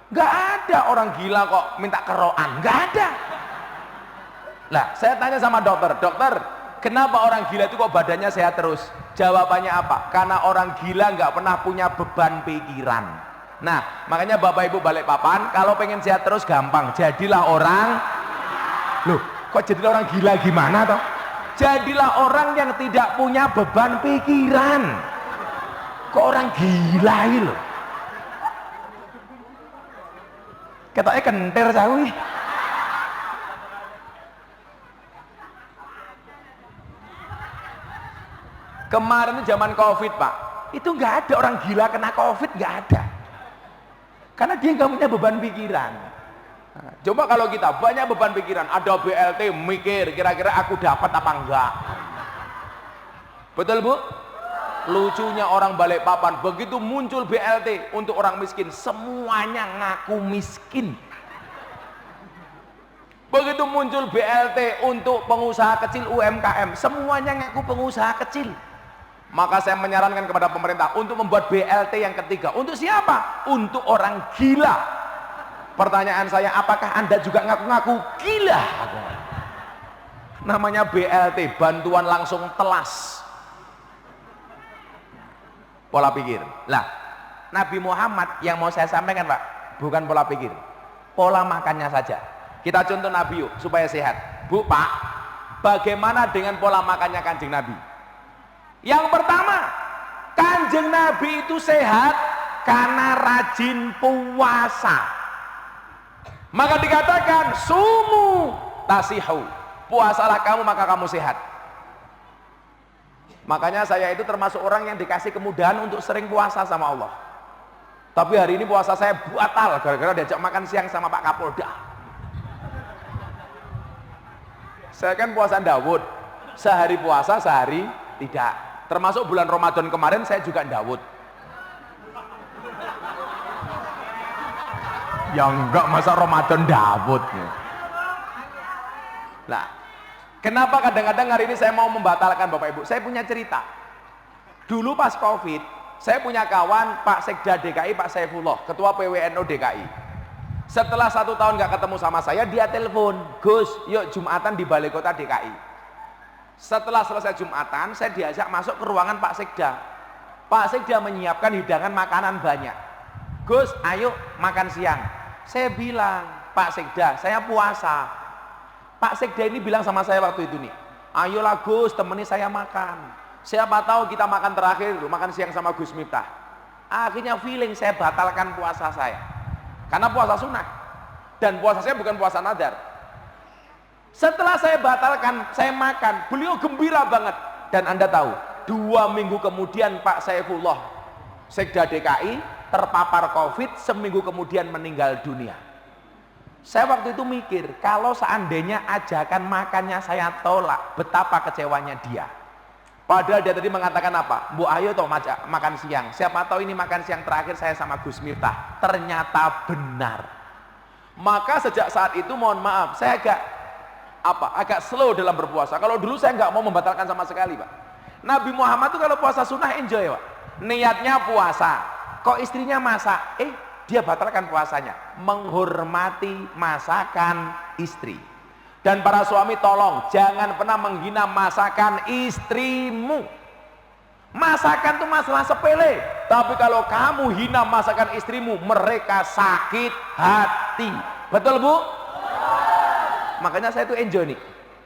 Nggak ada orang gila kok minta keroan. Nggak ada. Lah, saya tanya sama dokter, kenapa orang gila itu kok badannya sehat terus? Jawabannya apa? Karena orang gila nggak pernah punya beban pikiran. Nah, makanya Bapak Ibu balik papan, kalau pengen sehat terus gampang, jadilah orang, loh, kok jadilah orang gila gimana toh? Jadilah orang yang tidak punya beban pikiran. Kok orang gila ini loh? Ketoknya kentir sawi. Kemarin itu zaman Covid Pak, itu nggak ada orang gila kena Covid, nggak ada. Karena dia nggak punya beban pikiran. Nah, coba kalau kita banyak beban pikiran, ada BLT, mikir kira-kira aku dapat apa enggak. Betul Bu? Lucunya orang Balikpapan, begitu muncul BLT untuk orang miskin, semuanya ngaku miskin. Begitu muncul BLT untuk pengusaha kecil UMKM, semuanya ngaku pengusaha kecil. Maka saya menyarankan kepada pemerintah untuk membuat BLT yang ketiga. Untuk siapa? Untuk orang gila. Pertanyaan saya, apakah Anda juga ngaku-ngaku gila? Namanya BLT, bantuan langsung telas. Pola pikir. Lah, Nabi Muhammad yang mau saya sampaikan Pak, bukan pola pikir, pola makannya saja. Kita contoh Nabi yuk, supaya sehat. Bu, Pak, bagaimana dengan pola makannya Kanjeng Nabi? Yang pertama, Kanjeng Nabi itu sehat karena rajin puasa. Maka dikatakan sumu tasihu, puasalah kamu maka kamu sehat. Makanya saya itu termasuk orang yang dikasih kemudahan untuk sering puasa sama Allah. Tapi hari ini puasa saya batal gara-gara diajak makan siang sama Pak Kapolda. Saya kan puasa Dawud, sehari puasa sehari tidak. Termasuk bulan Ramadan kemarin saya juga Dawud. Ya enggak, masa Ramadan Dawud. Nah, Kenapa kadang-kadang hari ini saya mau membatalkan Bapak Ibu? Saya punya cerita. Dulu pas Covid, saya punya kawan Pak Sekda DKI, Pak Saifullah, Ketua PWNU DKI. Setelah 1 tahun nggak ketemu sama saya, dia telepon, Gus, yuk Jumatan di Balai Kota DKI. Setelah selesai Jumatan, saya diajak masuk ke ruangan Pak Sekda. Pak Sekda menyiapkan hidangan makanan banyak. Gus, ayo makan siang. Saya bilang, Pak Sekda, saya puasa. Pak Sekda ini bilang sama saya waktu itu nih, ayolah Gus, temani saya makan. Siapa tahu kita makan terakhir, makan siang sama Gus Miftah. Akhirnya feeling saya batalkan puasa saya. Karena puasa sunnah. Dan puasa saya bukan puasa nadar. Setelah saya batalkan, saya makan. Beliau gembira banget. Dan Anda tahu, 2 minggu kemudian Pak Saifullah, Sekda DKI, terpapar Covid, seminggu kemudian meninggal dunia. Saya waktu itu mikir, kalau seandainya ajakan makannya saya tolak, betapa kecewanya dia. Padahal dia tadi mengatakan apa? Bu, ayo toh makan siang. Siapa tahu ini makan siang terakhir saya sama Gus Miftah. Ternyata benar. Maka sejak saat itu mohon maaf, saya agak slow dalam berpuasa. Kalau dulu saya nggak mau membatalkan sama sekali, Pak. Nabi Muhammad itu kalau puasa sunnah enjoy, Pak. Niatnya puasa, kok istrinya masak, dia batalkan puasanya. Menghormati masakan istri. Dan para suami tolong jangan pernah menghina masakan istrimu. Masakan itu masalah sepele, tapi kalau kamu hina masakan istrimu, mereka sakit hati. Betul Bu? Makanya saya tuh enjoy nih.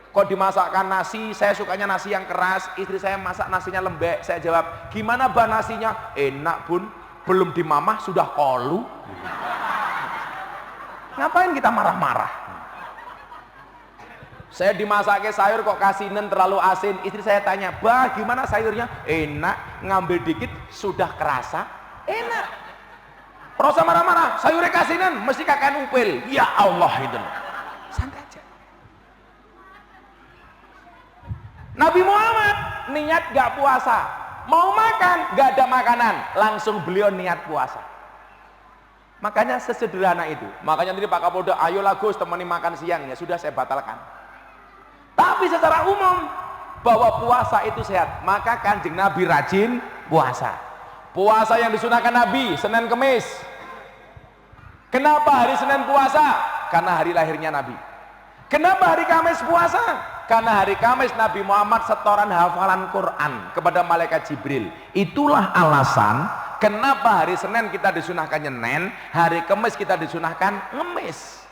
Kok dimasakkan nasi, saya sukanya nasi yang keras, istri saya masak nasinya lembek. Saya jawab, gimana bah nasinya? Enak Bun, belum dimamah sudah kolu. Ngapain kita marah-marah? Saya dimasaknya sayur kok kasinen terlalu asin. Istri saya tanya, bah gimana sayurnya? Enak, ngambil dikit sudah kerasa enak. Rosa marah-marah, sayurnya kasinen mesti kakak upil. Ya Allah itu. Santai aja. Nabi Muhammad niat gak puasa, mau makan gak ada makanan, langsung beliau niat puasa. Makanya sesederhana itu. Makanya tadi Pak Kapolda, ayolah Gus temani makan siang. Ya sudah, saya batalkan. Tapi secara umum bahwa puasa itu sehat, maka Kanjeng Nabi rajin puasa. Puasa yang disunahkan Nabi Senin Kemis. Kenapa hari Senin puasa? Karena hari lahirnya Nabi. Kenapa hari Kamis puasa? Karena hari Kamis Nabi Muhammad setoran hafalan Quran kepada malaikat Jibril. Itulah alasan kenapa hari Senin kita disunahkan nyenen, hari Kamis kita disunahkan ngemis.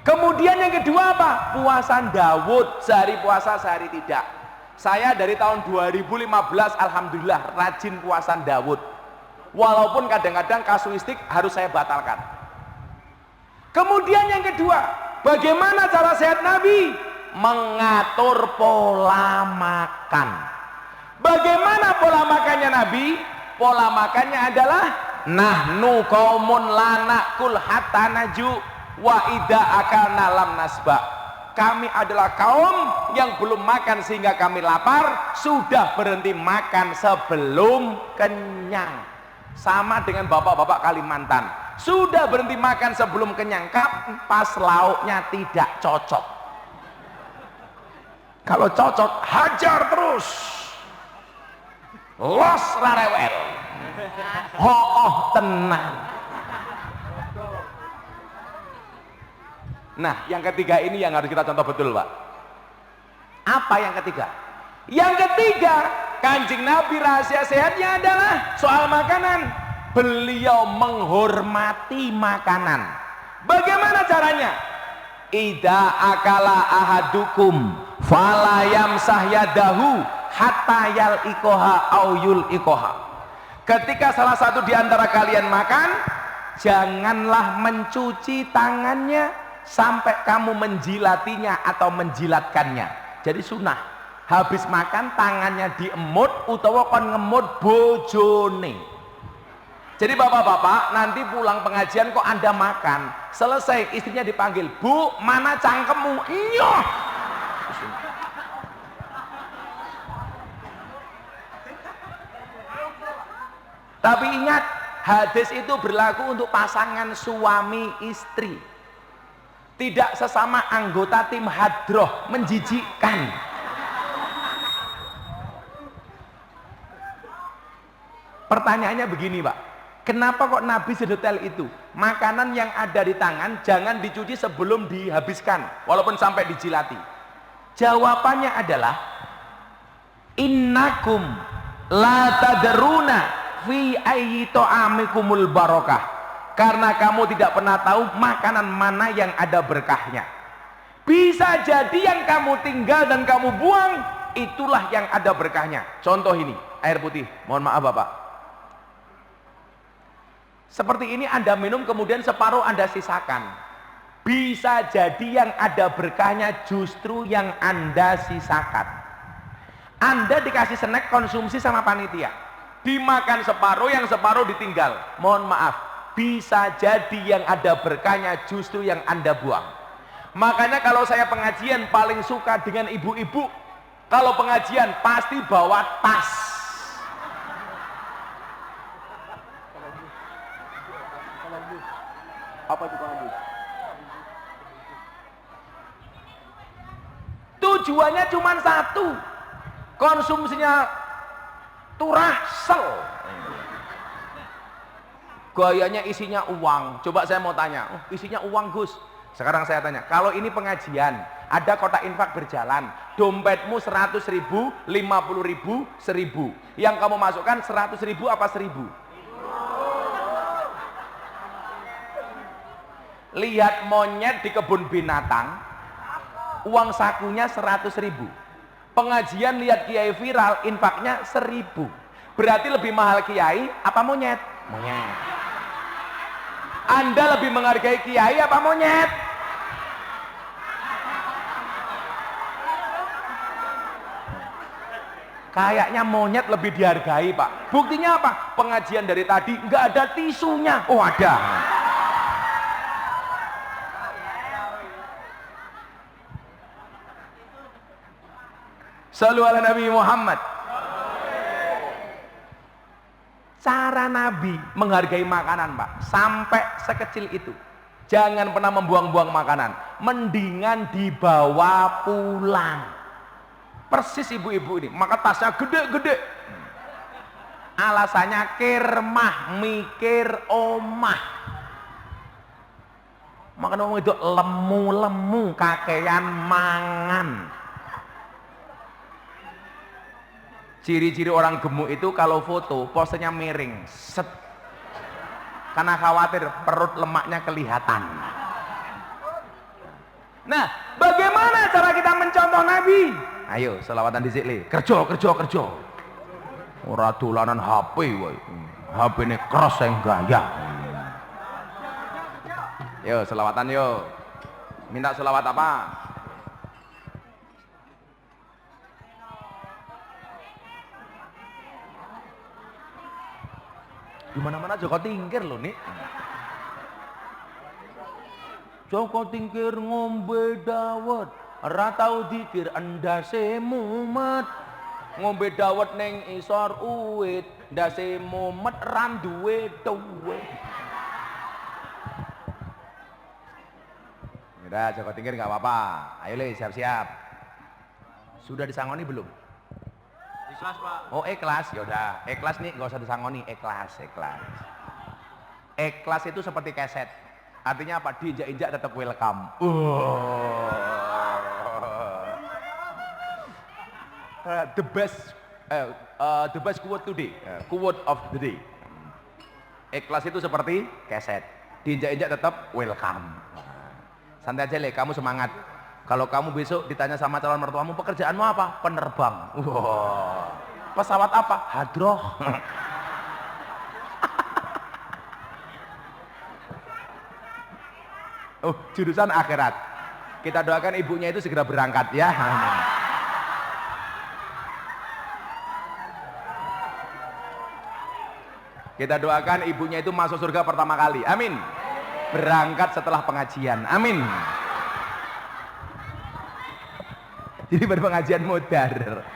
Kemudian yang kedua apa? Puasa Daud, sehari puasa sehari tidak. Saya dari tahun 2015 alhamdulillah rajin puasa Daud. Walaupun kadang-kadang kasuistik harus saya batalkan. Kemudian yang kedua, bagaimana cara sehat Nabi? Mengatur pola makan. Bagaimana pola makannya Nabi? Pola makannya adalah nahnu qaumun la naqul hatta naju wa ida akalna lam nasba. Kami adalah kaum yang belum makan sehingga kami lapar, sudah berhenti makan sebelum kenyang. Sama dengan bapak-bapak Kalimantan, sudah berhenti makan sebelum kenyang pas lauknya tidak cocok. Kalau cocok hajar terus, los rarewel, hooh tenang. Nah, yang ketiga ini yang harus kita contoh betul, Pak. Apa yang ketiga? Yang ketiga, Kanjeng Nabi rahasia sehatnya adalah soal makanan. Beliau menghormati makanan. Bagaimana caranya? Ida akala ahadukum fala yamsah yadahu hatta yal ikoha au yul ikoha. Ketika salah satu di antara kalian makan, janganlah mencuci tangannya sampai kamu menjilatinya atau menjilatkannya. Jadi sunnah, habis makan tangannya diemut utawa kon ngemut bojone. Jadi bapak-bapak nanti pulang pengajian kok Anda makan, selesai istrinya dipanggil, Bu mana cangkemmu? Nyoh. Tapi ingat, hadis itu berlaku untuk pasangan suami istri. tidak sesama anggota tim hadroh, menjijikkan. Pertanyaannya begini Pak, kenapa kok Nabi sedetail itu? Makanan yang ada di tangan jangan dicuci sebelum dihabiskan, walaupun sampai dijilati. Jawabannya adalah innakum la tadruna fi ayyi ta'amikumul barakah. Karena kamu tidak pernah tahu makanan mana yang ada berkahnya. Bisa jadi yang kamu tinggal dan kamu buang, itulah yang ada berkahnya. Contoh ini, air putih. Mohon maaf Bapak. Seperti ini Anda minum kemudian separuh Anda sisakan. Bisa jadi yang ada berkahnya justru yang Anda sisakan. Anda dikasih snack konsumsi sama panitia. Dimakan separuh, yang separuh ditinggal. Mohon maaf. Bisa jadi yang ada berkahnya justru yang Anda buang. Makanya kalau saya pengajian paling suka dengan ibu-ibu. Kalau pengajian pasti bawa tas. Apa itu kamu? Tujuannya cuma satu. Konsumsinya turasel. Gayanya isinya uang. Coba saya mau tanya, oh, isinya uang Gus. Sekarang saya tanya, kalau ini pengajian, ada kotak infak berjalan, dompetmu 100.000, 50.000, 1.000. Yang kamu masukkan 100.000 apa 1.000? Lihat monyet di kebun binatang, uang sakunya 100.000. Pengajian lihat kiai viral, infaknya 1.000. Berarti lebih mahal kiai apa monyet? Monyet. Anda lebih menghargai kiai apa monyet? Kayaknya monyet lebih dihargai Pak. Buktinya apa? Pengajian dari tadi nggak ada tisunya. Oh ada. Shallu ala Nabi Muhammad. Cara Nabi menghargai makanan Pak, sampai sekecil itu. Jangan pernah membuang-buang makanan. Mendingan dibawa pulang. Persis ibu-ibu ini, maka tasnya gede-gede. Alasannya kirmah, mikir omah. Makanya ngomong itu lemu-lemu, kakean mangan. Ciri-ciri orang gemuk itu kalau foto posenya miring, set. Karena khawatir perut lemaknya kelihatan. Nah, bagaimana cara kita mencontoh Nabi? Ayo, selawatan dhisik le. Kerja. Ora dolanan HP wae. HP ini keras yang gaya. Yo, selawatan yo. Minta selawat apa? Di mana-mana Joko Tingkir loh nih. Joko Tingkir ngombe dawet, ora tau dikir endase mumet. Ngombe dawet ning isor uwit, ndase mumet ra duwe duwe. Udah Joko Tingkir nggak apa-apa. Ayo Le, siap-siap. Sudah disangoni belum? Ikhlas Pak. Oh ikhlas, yaudah. Ikhlas nih nggak usah disangoni, ikhlas. Ikhlas itu seperti keset. Artinya apa? Diinjak-injak tetap welcome. The best quote today. Quote of the day. Ikhlas itu seperti keset. Diinjak-injak tetap welcome. Santai aja Le, kamu semangat. Kalau kamu besok ditanya sama calon mertuamu, pekerjaanmu apa? Penerbang. Wow. Pesawat apa? Hadroh. Oh, jurusan akhirat. Kita doakan ibunya itu segera berangkat ya. Kita doakan ibunya itu masuk surga pertama kali. Amin. Berangkat setelah pengajian. Amin. Jadi berpengajian modar.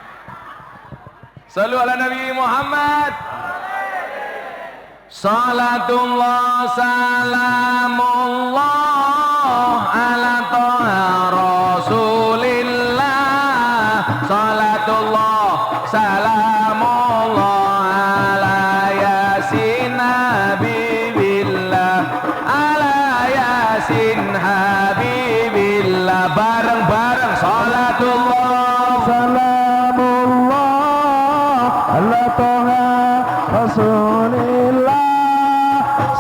Shallu ala Nabi Muhammad. Salatullah salamullah ala Rasulillah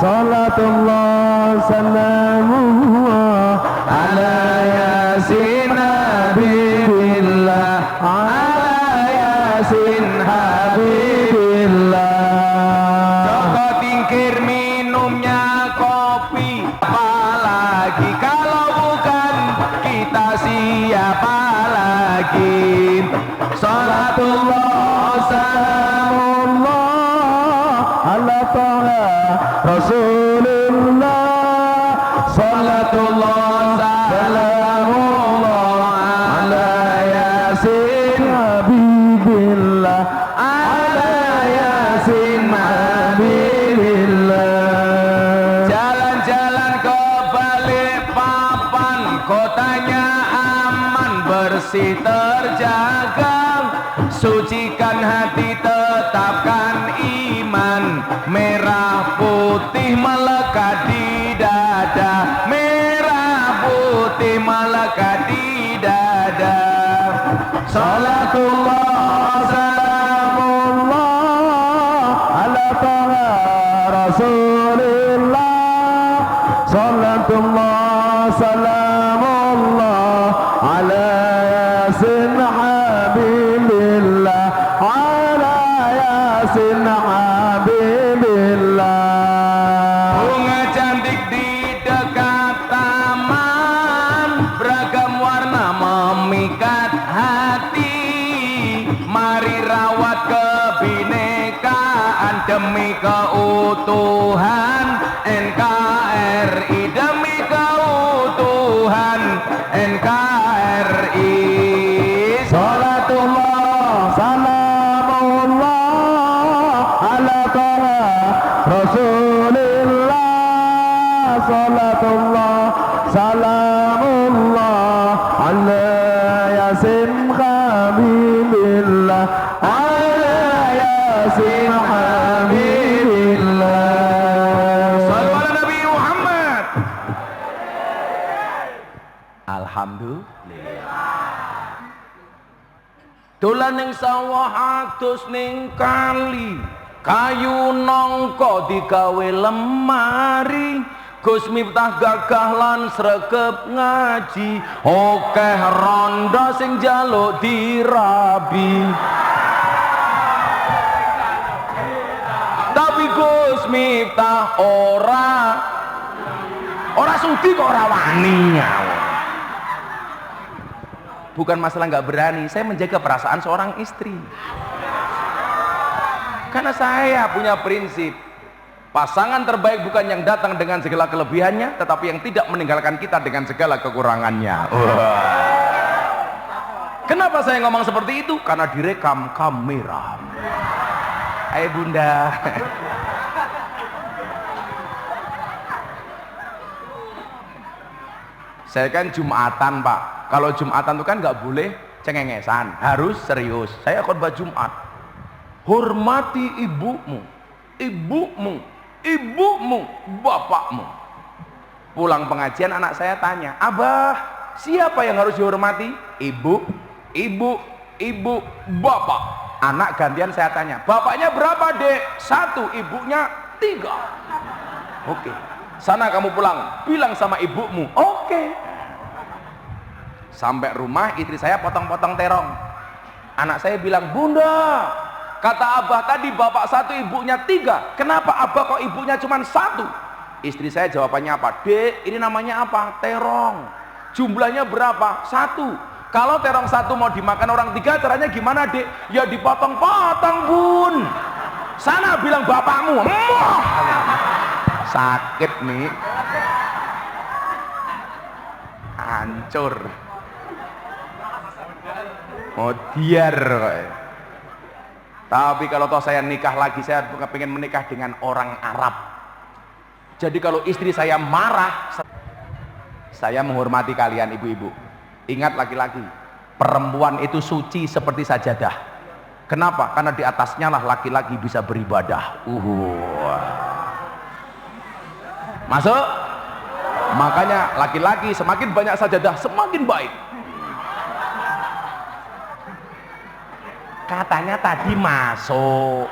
Salatullah Salamullah Ala Yasin Habibillah Ala Yasin Habibillah. Joko tingkir minumnya kopi, apalagi kalau bukan kita siapa lagi. Salatullah Salamullah Ala Taha Rasulillah Salatullah Salamullah Ala Yasin Habibillah Ala Yasin Habibillah. jalan-jalan ke Balikpapan, kotanya aman, bersih terjaga, sucikan hati, tetapkan iman, merah putih melekat di dada, merah putih melekat di dada. Salatullah Salamullah Ala Taha Rasulillah Salatullah Salamullah Ala Yasin Habibillah Ala Yasin Habibillah. Bunga cantik di dekat taman, beragam warna memikat hati. Mari rawat kebinekaan demi keutuhan NKRI, demi keutuhan NKRI. Salatullah Salamullah Ala Taha Rasulillah Salatullah Salamullah Ala Yasin Habibillah Ala Yasin Habibillah. Sallu ala Nabi Muhammad. Alhamdulillah. Dolan ning sawah adus ning kali, kayu nangka digawe lemari. Gus Miftah gagah lan sregep ngaji, akeh rondo sing njaluk dirabi. Tapi Gus Miftah ora sudi kok ora wani. Bukan masalah nggak berani, saya menjaga perasaan seorang istri. Karena saya punya prinsip, pasangan terbaik bukan yang datang dengan segala kelebihannya, tetapi yang tidak meninggalkan kita dengan segala kekurangannya. Kenapa saya ngomong seperti itu? Karena direkam kamera. Ayo bunda. Saya kan Jumatan pak. Kalau Jumatan itu kan nggak boleh cengengesan, harus serius. Saya khotbah Jumat. Hormati ibumu, bapakmu. Pulang pengajian anak saya tanya, Abah, siapa yang harus dihormati? Ibu, bapak. Anak gantian saya tanya, bapaknya berapa dek? 1, ibunya 3. Oke. Sana kamu pulang, bilang sama ibumu. Oke. Sampai rumah istri saya potong-potong terong. Anak saya bilang, Bunda, kata Abah tadi bapak 1 ibunya 3. Kenapa Abah kok ibunya cuma 1? Istri saya jawabannya apa? Dek, ini namanya apa? Terong. Jumlahnya berapa? 1. Kalau terong 1 mau dimakan orang 3, caranya gimana dek? Ya dipotong-potong bun. Sana bilang bapakmu. Sakit nih, hancur, mau diar. Tapi kalau toh saya nikah lagi, saya pengen menikah dengan orang Arab. Jadi kalau istri saya marah, saya menghormati kalian ibu-ibu. Ingat laki-laki, perempuan itu suci seperti sajadah. Kenapa? Karena di atasnya lah laki-laki bisa beribadah. Masuk? Makanya laki-laki semakin banyak sajadah semakin baik. Katanya tadi masuk.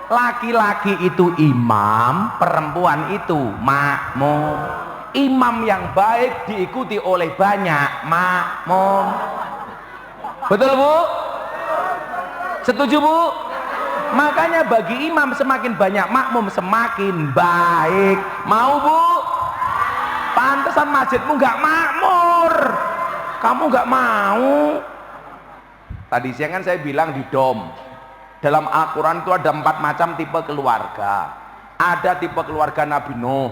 Laki-laki itu imam, perempuan itu makmum. Imam yang baik diikuti oleh banyak makmum. Betul Bu? Setuju Bu? Makanya bagi imam semakin banyak makmum semakin baik. Mau Bu? Pantesan masjidmu nggak makmur. Kamu nggak mau. Tadi siang kan saya bilang di dom. Dalam Al-Quran itu ada 4 macam tipe keluarga. Ada tipe keluarga Nabi Nuh,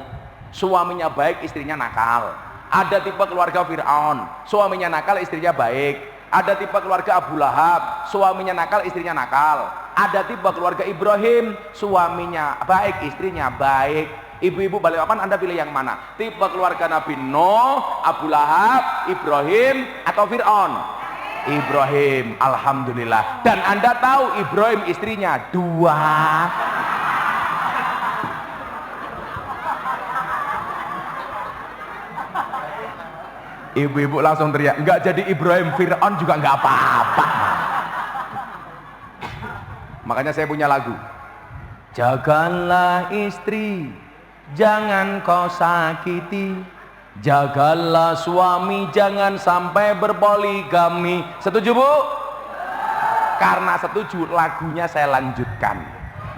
suaminya baik, istrinya nakal. Ada tipe keluarga Fir'aun, suaminya nakal, istrinya baik. Ada tipe keluarga Abu Lahab, suaminya nakal, istrinya nakal. Ada tipe keluarga Ibrahim, suaminya baik, istrinya baik. Ibu-ibu balik papan, Anda pilih yang mana? Tipe keluarga Nabi Nuh, Abu Lahab, Ibrahim, atau Fir'aun? Ibrahim, alhamdulillah. Dan Anda tahu Ibrahim istrinya 2. Ibu-ibu langsung teriak, enggak jadi Ibrahim Fir'aun juga enggak apa-apa. Makanya saya punya lagu. Jagalah istri, jangan kau sakiti. Jagalah suami, jangan sampai berpoligami. Setuju Bu? Karena setuju, lagunya saya lanjutkan.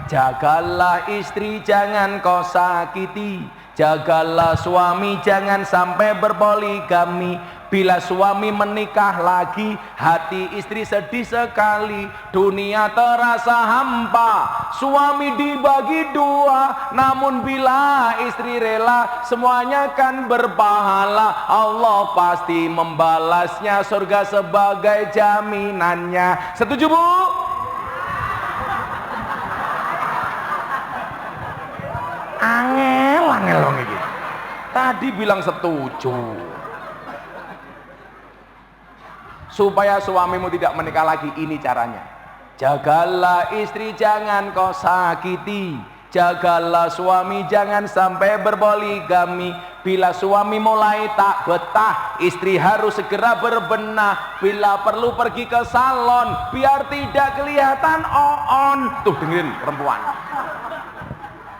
Jagalah istri, jangan kau sakiti. Jagalah suami, jangan sampai berpoligami. Bila suami menikah lagi, hati istri sedih sekali. Dunia terasa hampa, suami dibagi 2. Namun bila istri rela, semuanya kan berpahala. Allah pasti membalasnya, surga sebagai jaminannya. Setuju Bu? Angel dong ini. Tadi bilang setuju. Supaya suamimu tidak menikah lagi, ini caranya. Jagalah istri, jangan kau sakiti. Jagalah suami, jangan sampai berpoligami. Bila suami mulai tak betah, istri harus segera berbenah. Bila perlu pergi ke salon, biar tidak kelihatan on. Tuh dengerin perempuan.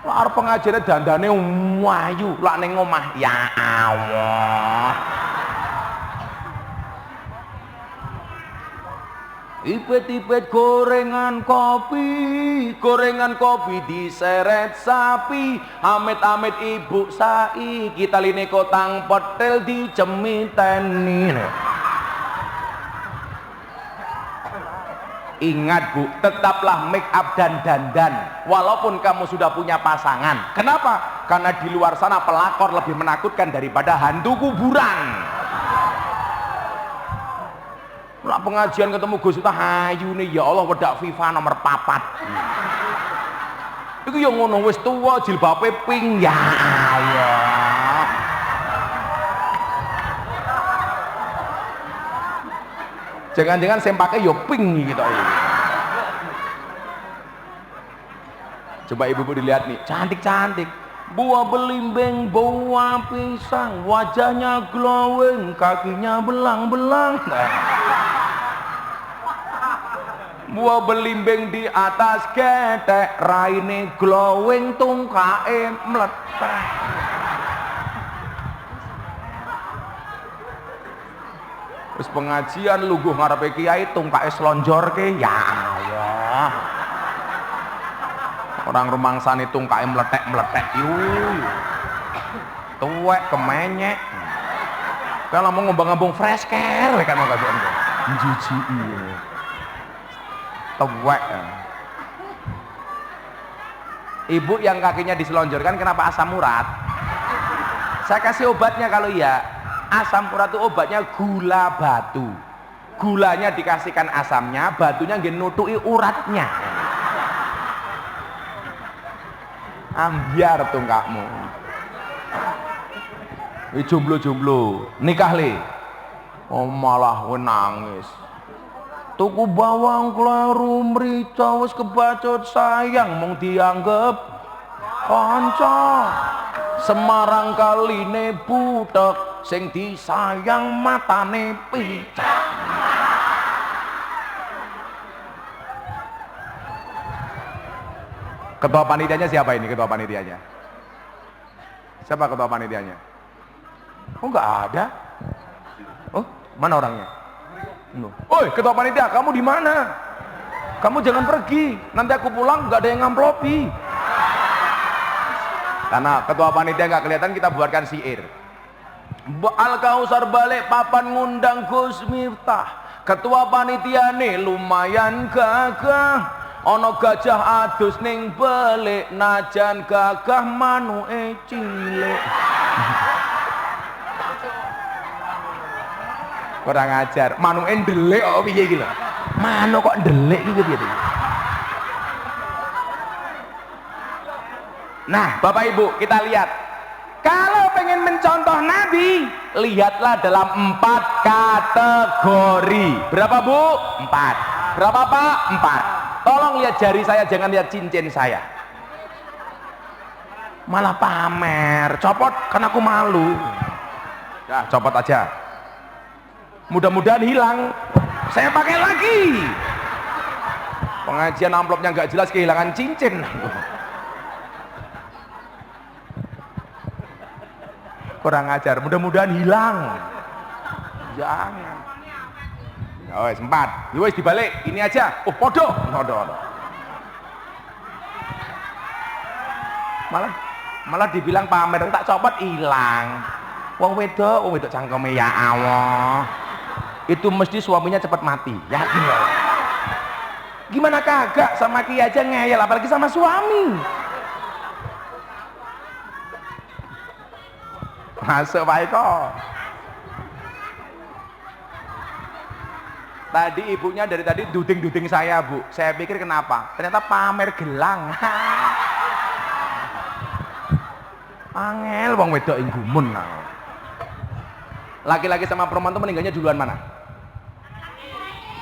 Arep pengajiane dandane wayu, lak ning omah ya Allah. Ipet-ipet gorengan kopi diseret sapi. Amit-amit ibu sai, kita line kotang petel dicemiteni. Ingat Bu, tetaplah make up dan dandan walaupun kamu sudah punya pasangan. Kenapa? Karena di luar sana pelakor lebih menakutkan daripada hantu kuburan. Lah pengajian ketemu Gus Tahayu nih, ya Allah wedak FIFA nomor 4. Iku yo ngono wis tuwa jilbabe pink ya Allah. Jangan-jangan sempake yo pink gitu. Coba ibu-ibu dilihat nih, cantik-cantik. Buah belimbing, buah pisang, wajahnya glowing, kakinya belang-belang. Buah belimbing di atas ketek, raine glowing, tungkae meletak. Terus pengajian luguh ngarepe kiai, tungkae slonjorke, ya Allah. Orang rumangsane tungkae meletek-meletek yuh. Tuwek kemenyek. Kalau mau ngembang-ngembang fresh care kan mau gak jijiki. Tuwek. Ibu yang kakinya diselonjorkan kenapa asam urat? Saya kasih obatnya kalau ya. Asam urat itu obatnya gula batu. Gulanya dikasihkan asamnya, batunya nggih nutuki uratnya. Ambiar tungkakmu. Jomblo-jomblo, nikah le. Oh malah nangis. Tuku bawang kleru mrica wis kebacut sayang mung dianggep kanca. Semarang kaline butek sing disayang matane picak. Ketua panitianya siapa ini ketua panitianya? Siapa ketua panitianya? Oh nggak ada. Oh mana orangnya? Oi ketua panitia, kamu di mana? Kamu jangan pergi. Nanti aku pulang nggak ada yang ngamplopi. Karena ketua panitia nggak kelihatan, kita buatkan syair. Al-Kausar balik papan ngundang Gus Miftah. Ketua panitia nih lumayan gagah. Ono gajah adus ning belik, najan gagah manuke cilik. Kurang ajar, manuke ndelik kok piye iki lho. Manu kok ndelik iki piye to? Nah, Bapak Ibu, kita lihat. Kalau pengen mencontoh Nabi, lihatlah dalam 4 kategori. Berapa Bu? 4. Berapa Pak? 4. Tolong lihat jari saya, jangan lihat cincin saya. Malah pamer, copot kan aku malu. Ya, copot aja. Mudah-mudahan hilang. Saya pakai lagi. Pengajian amplopnya nggak jelas, kehilangan cincin. Kurang ajar, mudah-mudahan hilang. Jangan. Oh, sempat. Yowes dibalik, ini aja. Oh, podo. Malah dibilang pamer, tak copot hilang. Wong wedok cangkeme ya Allah. Itu mesti suaminya cepat mati. Yakin ya? Gimana kagak sama Ki aja ngeyel, apalagi sama suami. Masuk Pak Eko. Tadi ibunya dari tadi duding-duding saya Bu. Saya pikir kenapa? Ternyata pamer gelang. Angel wong wedok ing gumun. Laki-laki sama perempuan itu meninggalnya duluan mana?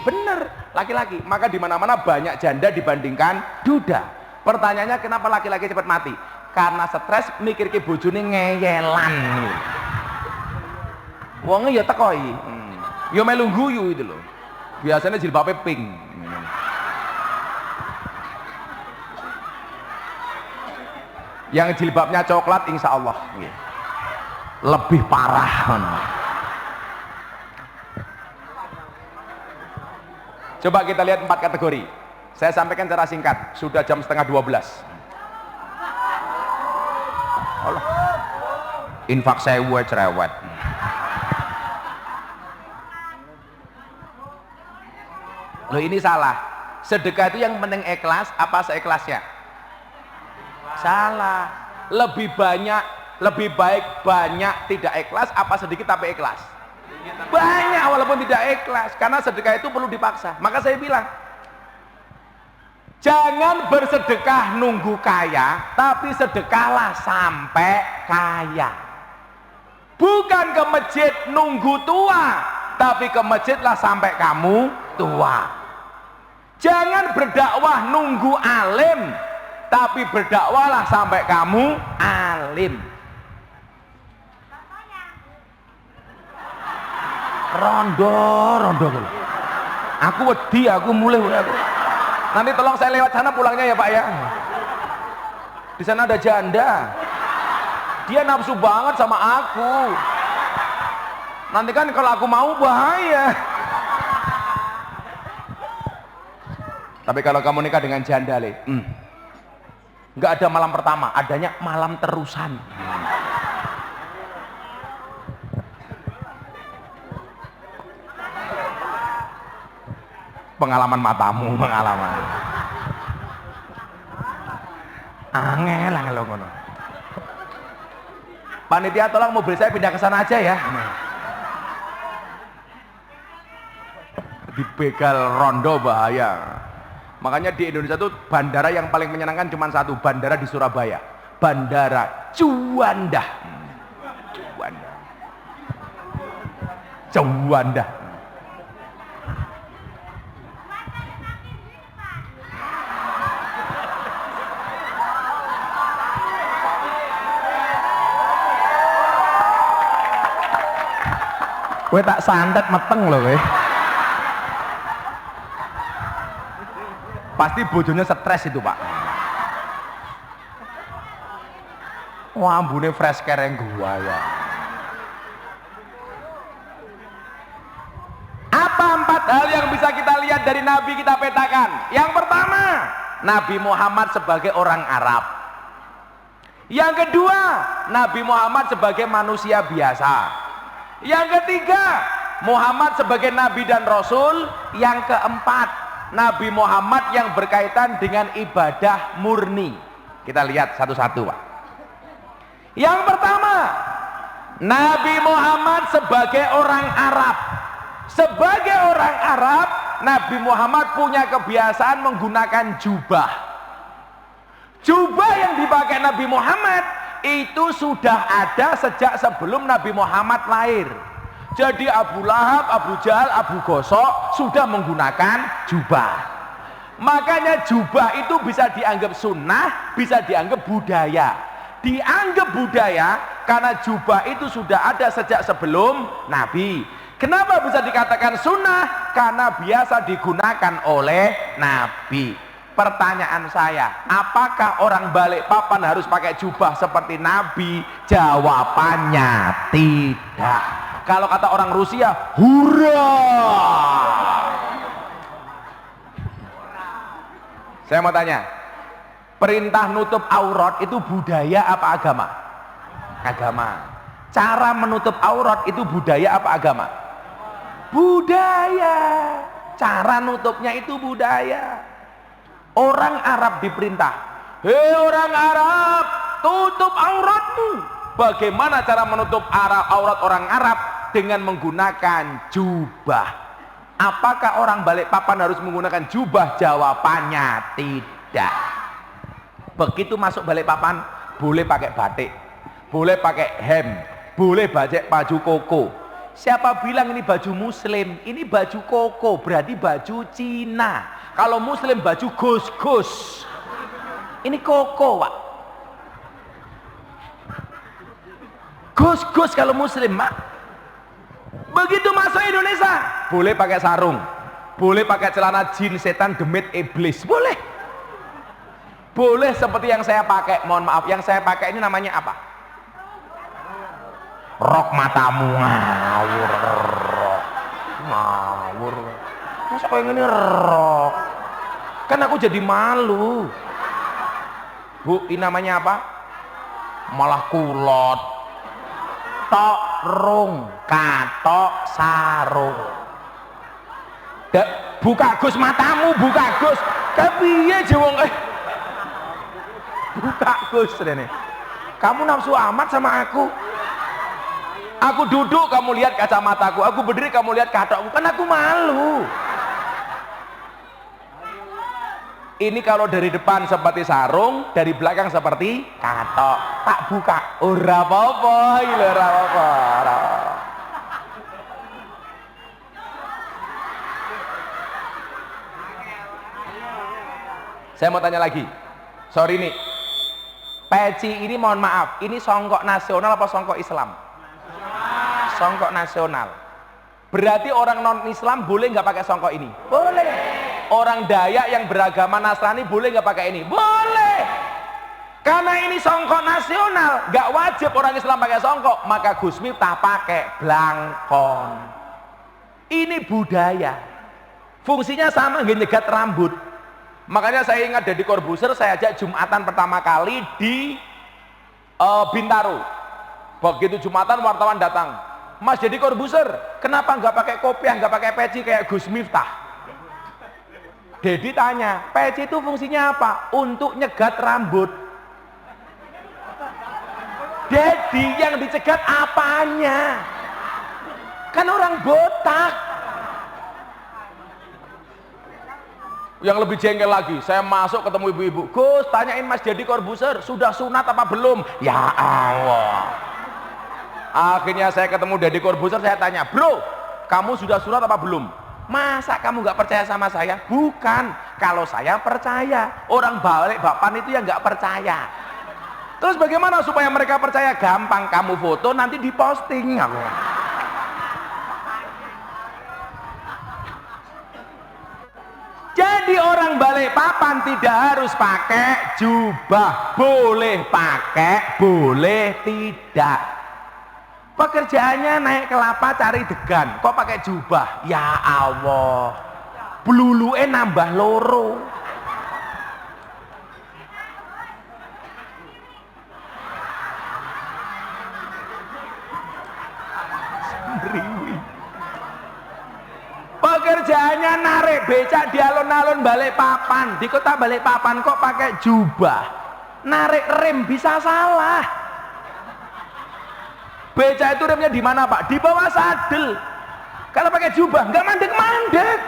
Bener, laki-laki. Maka di mana-mana banyak janda dibandingkan duda. Pertanyaannya kenapa laki-laki cepat mati? Karena stres mikir ke bojone ngeyelan. Wonge ya tekoi. Ya melu guyu itu loh. Biasanya jilbabnya pink. Yang jilbabnya coklat insya Allah lebih parah. Coba kita lihat 4 kategori. Saya sampaikan secara singkat, sudah jam setengah 12. Allah. Infak saya cerewet. Loh ini salah. Sedekah itu yang penting ikhlas apa seikhlasnya? Salah. Lebih baik banyak tidak ikhlas apa sedikit tapi ikhlas? Banyak walaupun tidak ikhlas. Karena sedekah itu perlu dipaksa. Maka saya bilang, jangan bersedekah nunggu kaya, tapi sedekahlah sampai kaya. Bukan ke masjid nunggu tua, tapi ke masjidlah sampai kamu tua. Jangan berdakwah nunggu alim, tapi berdakwahlah sampai kamu alim. Rondo. Aku wedi, aku mulai aku. Nanti tolong saya lewat sana pulangnya ya Pak ya. Di sana ada janda. Dia nafsu banget sama aku. Nanti kan kalau aku mau bahaya. Tapi kalau kamu nikah dengan janda nggak ada malam pertama, adanya malam terusan. Pengalaman matamu, pengalaman. Angel ngono. Panitia tolong mobil saya pindah ke sana aja ya. Dibegal rondo bahaya. Makanya di Indonesia tuh bandara yang paling menyenangkan cuma satu, bandara di Surabaya. Bandara Juanda. Kowe tak santet meteng loh kowe. Pasti bojonya stres itu Pak. Wah, ambune fresh kereng gua ya. Apa 4 hal yang bisa kita lihat dari Nabi kita petakan? Yang pertama, Nabi Muhammad sebagai orang Arab. Yang kedua, Nabi Muhammad sebagai manusia biasa. Yang ketiga, Muhammad sebagai Nabi dan Rasul. Yang keempat, Nabi Muhammad yang berkaitan dengan ibadah murni. Kita lihat satu-satu, Pak. Yang pertama, Nabi Muhammad sebagai orang Arab. Sebagai orang Arab, Nabi Muhammad punya kebiasaan menggunakan jubah. Jubah yang dipakai Nabi Muhammad itu sudah ada sejak sebelum Nabi Muhammad lahir. Jadi Abu Lahab, Abu Jahal, Abu Gosok sudah menggunakan jubah. Makanya jubah itu bisa dianggap sunnah, bisa dianggap budaya. Dianggap budaya karena jubah itu sudah ada sejak sebelum Nabi. Kenapa bisa dikatakan sunnah? Karena biasa digunakan oleh Nabi. Pertanyaan saya, apakah orang Balikpapan harus pakai jubah seperti Nabi? Jawabannya tidak. Kalau kata orang Rusia, hurra! Saya mau tanya, perintah nutup aurat itu budaya apa agama? Agama. Cara menutup aurat itu budaya apa agama? Budaya. Cara nutupnya itu budaya. Orang Arab diperintah, hei orang Arab, tutup auratmu. Bagaimana cara menutup aurat orang Arab? Dengan menggunakan jubah. Apakah orang Balikpapan harus menggunakan jubah? Jawabannya tidak. Begitu masuk Balikpapan, boleh pakai batik, boleh pakai hem, boleh baju koko. Siapa bilang ini baju muslim? Ini baju koko, berarti baju Cina. Kalau muslim baju gus-gus. Ini koko, Pak. Gus-gus kalau muslim, Pak. Begitu masuk Indonesia, boleh pakai sarung, boleh pakai celana jin setan demit iblis, boleh. Boleh seperti yang saya pakai. Mohon maaf, yang saya pakai ini namanya apa? Rok matamu ngawur. Ngawur. Masa kayak gini rok? Kan aku jadi malu. Bu, ini namanya apa? Malah kulot. Tok rung, katok sarung. Buka Gus matamu, buka Gus. Kepiye jewong buka Gus rene. Kamu nafsu amat sama aku. Aku duduk, kamu lihat kacamataku. Aku berdiri, kamu lihat katokku. Kan aku malu. Ini kalau dari depan seperti sarung, dari belakang seperti katok. Tak buka. Ora apa-apa, ora apa-apa. Saya mau tanya lagi. Sorry nih. Peci ini mohon maaf, ini songkok nasional apa songkok Islam? Songkok nasional. Berarti orang non Islam boleh nggak pakai songkok ini? Boleh. Orang Dayak yang beragama Nasrani boleh nggak pakai ini? Boleh. Karena ini songkok nasional, nggak wajib orang Islam pakai songkok, maka Gus Miftah pakai blangkon. Ini budaya. Fungsinya sama, nggak nyegat rambut. Makanya saya ingat Deddy Corbuzier, saya ajak Jumatan pertama kali di Bintaro. Begitu Jumatan wartawan datang, Mas Deddy Corbuzier, kenapa nggak pakai kopiah, nggak pakai peci kayak Gus Miftah? Deddy tanya, peci itu fungsinya apa? Untuk nyegat rambut. Deddy, yang dicegat apanya? Kan orang botak. Yang lebih jengkel lagi, saya masuk ketemu ibu-ibu, Gus, tanyain Mas Deddy Corbuzier, sudah sunat apa belum? Ya Allah. Akhirnya saya ketemu Deddy Corbuzier, saya tanya, bro, kamu sudah sunat apa belum? Masa kamu nggak percaya sama saya? Bukan, kalau saya percaya. Orang Balikpapan itu yang nggak percaya. Terus bagaimana supaya mereka percaya? Gampang, kamu foto nanti diposting. Jadi Jadi orang Balikpapan tidak harus pakai jubah, boleh pakai, boleh tidak. Pekerjaannya naik kelapa cari degan, kok pakai jubah? Ya Allah, bluluke nambah loro. Pekerjaannya narik becak di alun-alun Balikpapan, di kota Balikpapan kok pakai jubah, narik rem bisa salah. Becak itu remnya di mana Pak? Di bawah sadel. Kalau pakai jubah nggak mandek-mandek,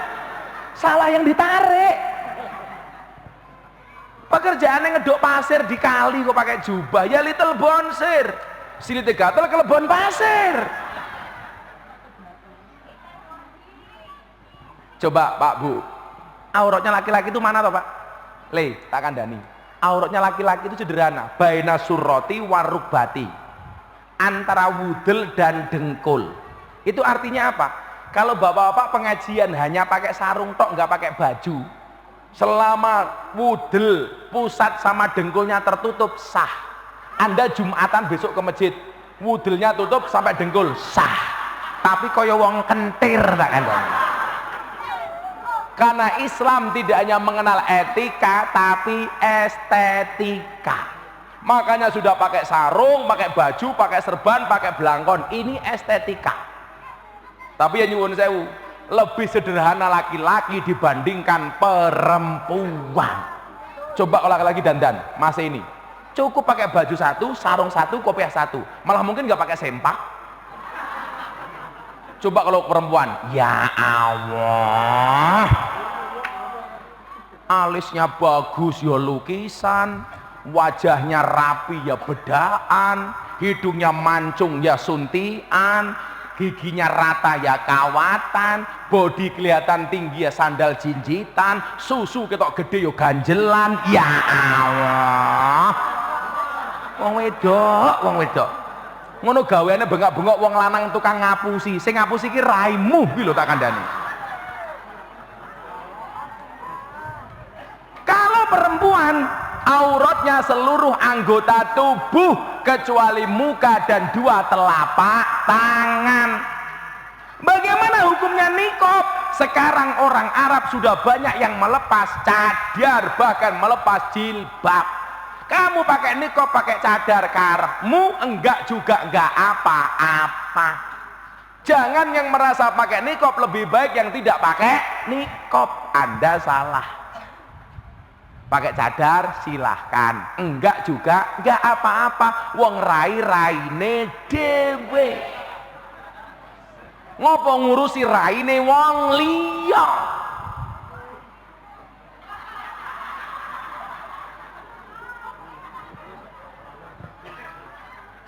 salah yang ditarik. Pekerjaannya ngedok pasir di kali kok pakai jubah, ya little bonsir, silite gatel kelebon pasir. Coba Pak Bu, auratnya laki-laki itu mana toh Pak? Tak kandani. Auratnya laki-laki itu sederhana, baina surroti warukbati, antara wudel dan dengkul. Itu artinya apa? Kalau bapak-bapak pengajian hanya pakai sarung tok, nggak pakai baju, selama wudel pusat sama dengkulnya tertutup sah. Anda Jumatan besok ke masjid, wudelnya tutup sampai dengkul sah. Tapi koyo wong kentir tak kandani. Karena Islam tidak hanya mengenal etika tapi estetika. Makanya sudah pakai sarung, pakai baju, pakai serban, pakai belangkon. Ini estetika. Tapi ya nyuwun sewu, lebih sederhana laki-laki dibandingkan perempuan. Coba kalau laki-laki dandan masa ini, cukup pakai baju satu, sarung satu, kopiah satu. Malah mungkin nggak pakai sempak. Coba kalau perempuan, ya Allah, alisnya bagus ya lukisan, wajahnya rapi ya bedaan, hidungnya mancung ya suntian, giginya rata ya kawatan, body kelihatan tinggi ya sandal jinjitan, susu ketok gede ya ganjelan. Ya Allah, wong wedok ngono gaweane bengak-bengok wong lanang tukang ngapusi, sing ngapusi ki raimu ki lho tak kandhani. Kalau perempuan auratnya seluruh anggota tubuh kecuali muka dan dua telapak tangan. Bagaimana hukumnya nikob? Sekarang orang Arab sudah banyak yang melepas cadar, bahkan melepas jilbab. Kamu pakai nikob, pakai cadar, karmu enggak juga enggak apa-apa. Jangan yang merasa pakai nikob lebih baik yang tidak pakai nikob. Anda salah. Pakai cadar silahkan, enggak juga enggak apa-apa. Wong rai-raine dhewe. Ngopo ngurusi raine wong liya?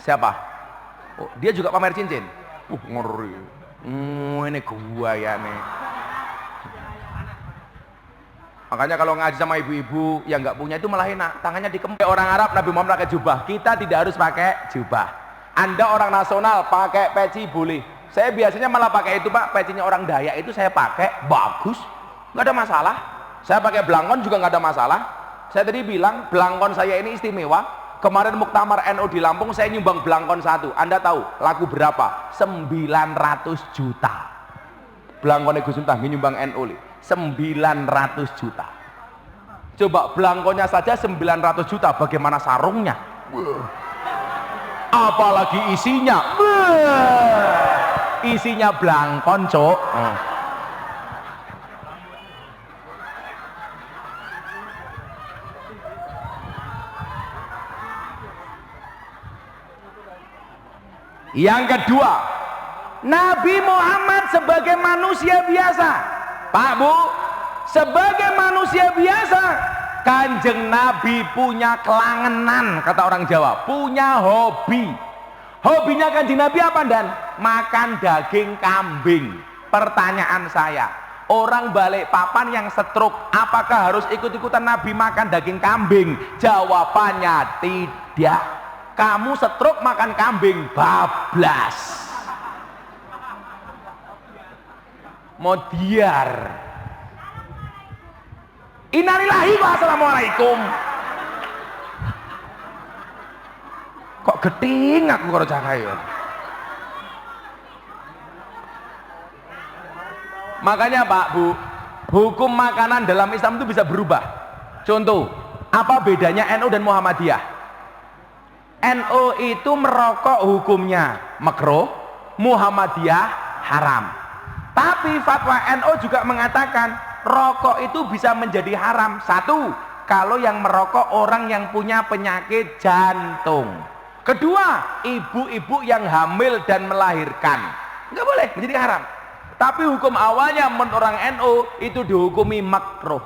Siapa? Oh, dia juga pamer cincin. Ngeri. Ini gua ya nih. Makanya kalau ngaji sama ibu-ibu yang nggak punya itu malah enak. Tangannya dikempet. Orang Arab Nabi Muhammad pakai jubah. Kita tidak harus pakai jubah. Anda orang nasional pakai peci boleh. Saya biasanya malah pakai itu Pak. Pecinya orang Dayak itu saya pakai bagus, nggak ada masalah. Saya pakai belangkon juga nggak ada masalah. Saya tadi bilang belangkon saya ini istimewa. Kemarin muktamar NU di Lampung saya nyumbang belangkon satu. Anda tahu laku berapa? 900 juta. Belangkonnya Gus Miftah nyumbang NU 900 juta. Coba belangkonnya saja 900 juta, bagaimana sarungnya? Apalagi isinya. Isinya belangkon, Cok. Yang kedua, Nabi Muhammad sebagai manusia biasa, Pak Bu, sebagai manusia biasa, Kanjeng Nabi punya kelangenan, kata orang Jawa, punya hobi. Hobinya Kanjeng Nabi apa Dan? Makan daging kambing. Pertanyaan saya, orang Balikpapan yang stroke, apakah harus ikut-ikutan Nabi makan daging kambing? Jawabannya tidak. Kamu stroke makan kambing, bablas. Modiar. Innalillahi wa assalamualaikum. Kok geting aku karo cahaya. Makanya Pak, Bu, hukum makanan dalam Islam itu bisa berubah. Contoh, apa bedanya NU dan Muhammadiyah? NU itu merokok hukumnya makruh, Muhammadiyah haram. Tapi fatwa NU juga mengatakan rokok itu bisa menjadi haram. Satu, kalau yang merokok orang yang punya penyakit jantung. Kedua, ibu-ibu yang hamil dan melahirkan. Nggak boleh menjadi haram. Tapi hukum awalnya menurut orang NU itu dihukumi makruh.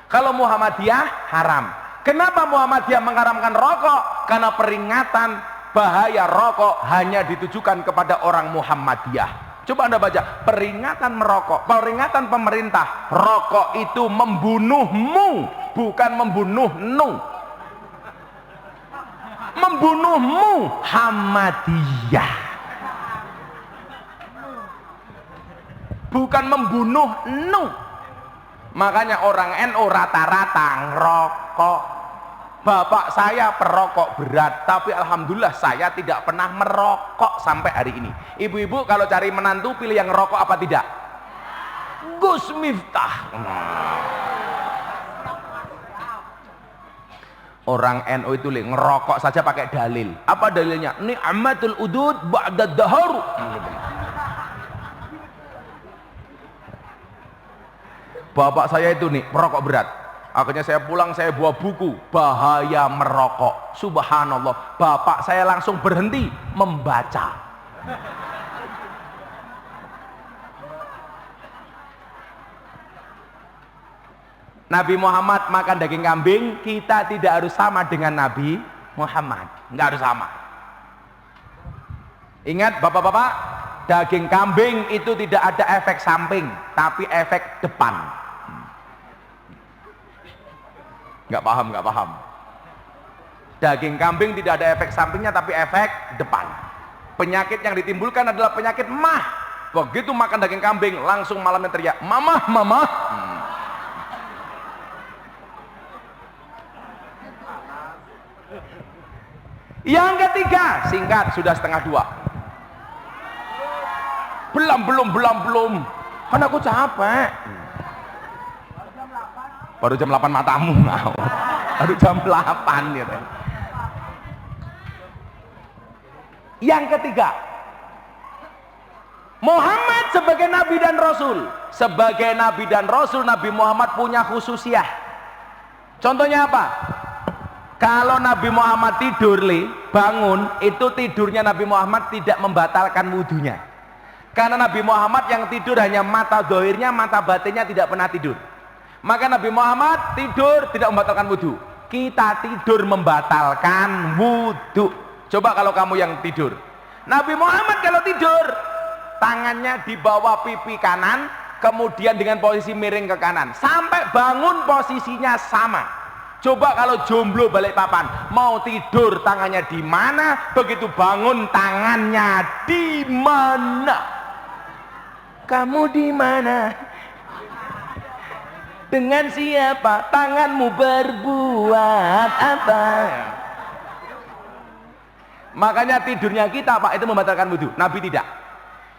Kalau Muhammadiyah haram. Kenapa Muhammadiyah mengharamkan rokok? Karena peringatan bahaya rokok hanya ditujukan kepada orang Muhammadiyah. Coba Anda baca, peringatan merokok, peringatan pemerintah, rokok itu membunuhmu, bukan membunuhnu. Membunuhmu, Muhammadiyah. Bukan membunuh nu. Makanya orang NU rata-rata ngerokok. Bapak saya perokok berat, tapi alhamdulillah saya tidak pernah merokok sampai hari ini. Ibu-ibu kalau cari menantu pilih yang ngerokok apa tidak? Gus Miftah. Orang NU itu ngerokok saja pakai dalil. Apa dalilnya? Ni'matul udud ba'da dahar. Bapak saya itu nih merokok berat. Akhirnya saya pulang, saya bawa buku bahaya merokok. Subhanallah, bapak saya langsung berhenti membaca. Nabi Muhammad makan daging kambing, kita tidak harus sama dengan Nabi Muhammad. Nggak harus sama. Ingat bapak-bapak, daging kambing itu tidak ada efek samping, tapi efek depan. Nggak paham. Daging kambing tidak ada efek sampingnya, tapi efek depan. Penyakit yang ditimbulkan adalah penyakit mah. Begitu makan daging kambing, langsung malamnya teriak, mamah, mamah. Yang ketiga, singkat, sudah 1:30. Belum. Kan aku capek. Baru jam 8 matamu. Baru jam 8 gitu. Yang ketiga, Muhammad sebagai Nabi dan Rasul. Sebagai Nabi dan Rasul, Nabi Muhammad punya khususiyah. Contohnya apa? Kalau Nabi Muhammad tidur, bangun, itu tidurnya Nabi Muhammad tidak membatalkan wudunya. Karena Nabi Muhammad yang tidur hanya mata dohirnya, mata batinnya tidak pernah tidur. Maka Nabi Muhammad tidur tidak membatalkan wudu. Kita tidur membatalkan wudu. Coba kalau kamu yang tidur. Nabi Muhammad kalau tidur, tangannya di bawah pipi kanan, kemudian dengan posisi miring ke kanan. Sampai bangun posisinya sama. Coba kalau jomblo balik papan, mau tidur tangannya di mana, begitu bangun tangannya di mana? Kamu di mana? Dengan siapa? Tanganmu berbuat apa? Makanya tidurnya kita, Pak, itu membatalkan wudu. Nabi tidak.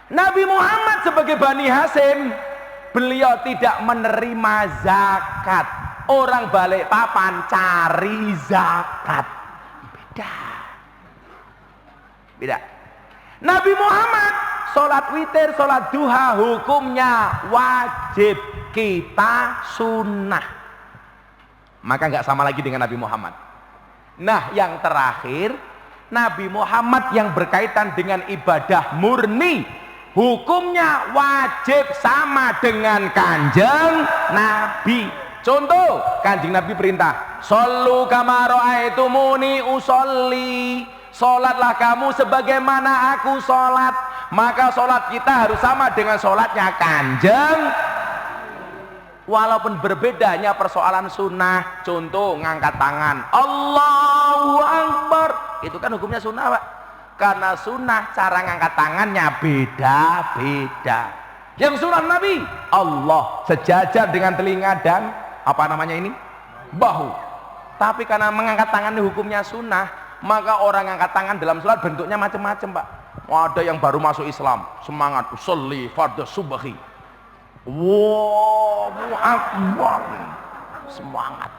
Nabi Muhammad sebagai Bani Hasyim, beliau tidak menerima zakat. Orang balik papan cari zakat. Beda. Nabi Muhammad sholat witir, sholat duha hukumnya wajib, kita sunnah. Maka nggak sama lagi dengan Nabi Muhammad. Nah, yang terakhir, Nabi Muhammad yang berkaitan dengan ibadah murni, hukumnya wajib sama dengan Kanjeng Nabi. Contoh, Kanjeng Nabi perintah, "Shollu kama ra'aitumuni usolli." Sholatlah kamu sebagaimana aku sholat. Maka sholat kita harus sama dengan sholatnya Kanjeng. Walaupun berbedanya persoalan sunnah. Contoh, ngangkat tangan, Allahu Akbar, itu kan hukumnya sunnah, Pak. Karena sunnah cara ngangkat tangannya beda-beda. Yang sunnah Nabi, Allah sejajar dengan telinga dan Apa namanya ini? Bahu. Tapi karena mengangkat tangan ini hukumnya sunnah, maka orang angkat tangan dalam sholat bentuknya macam-macam, Pak. Ada yang baru masuk Islam, semangat usolli fardhu subhi. Wow, akbar. Semangat.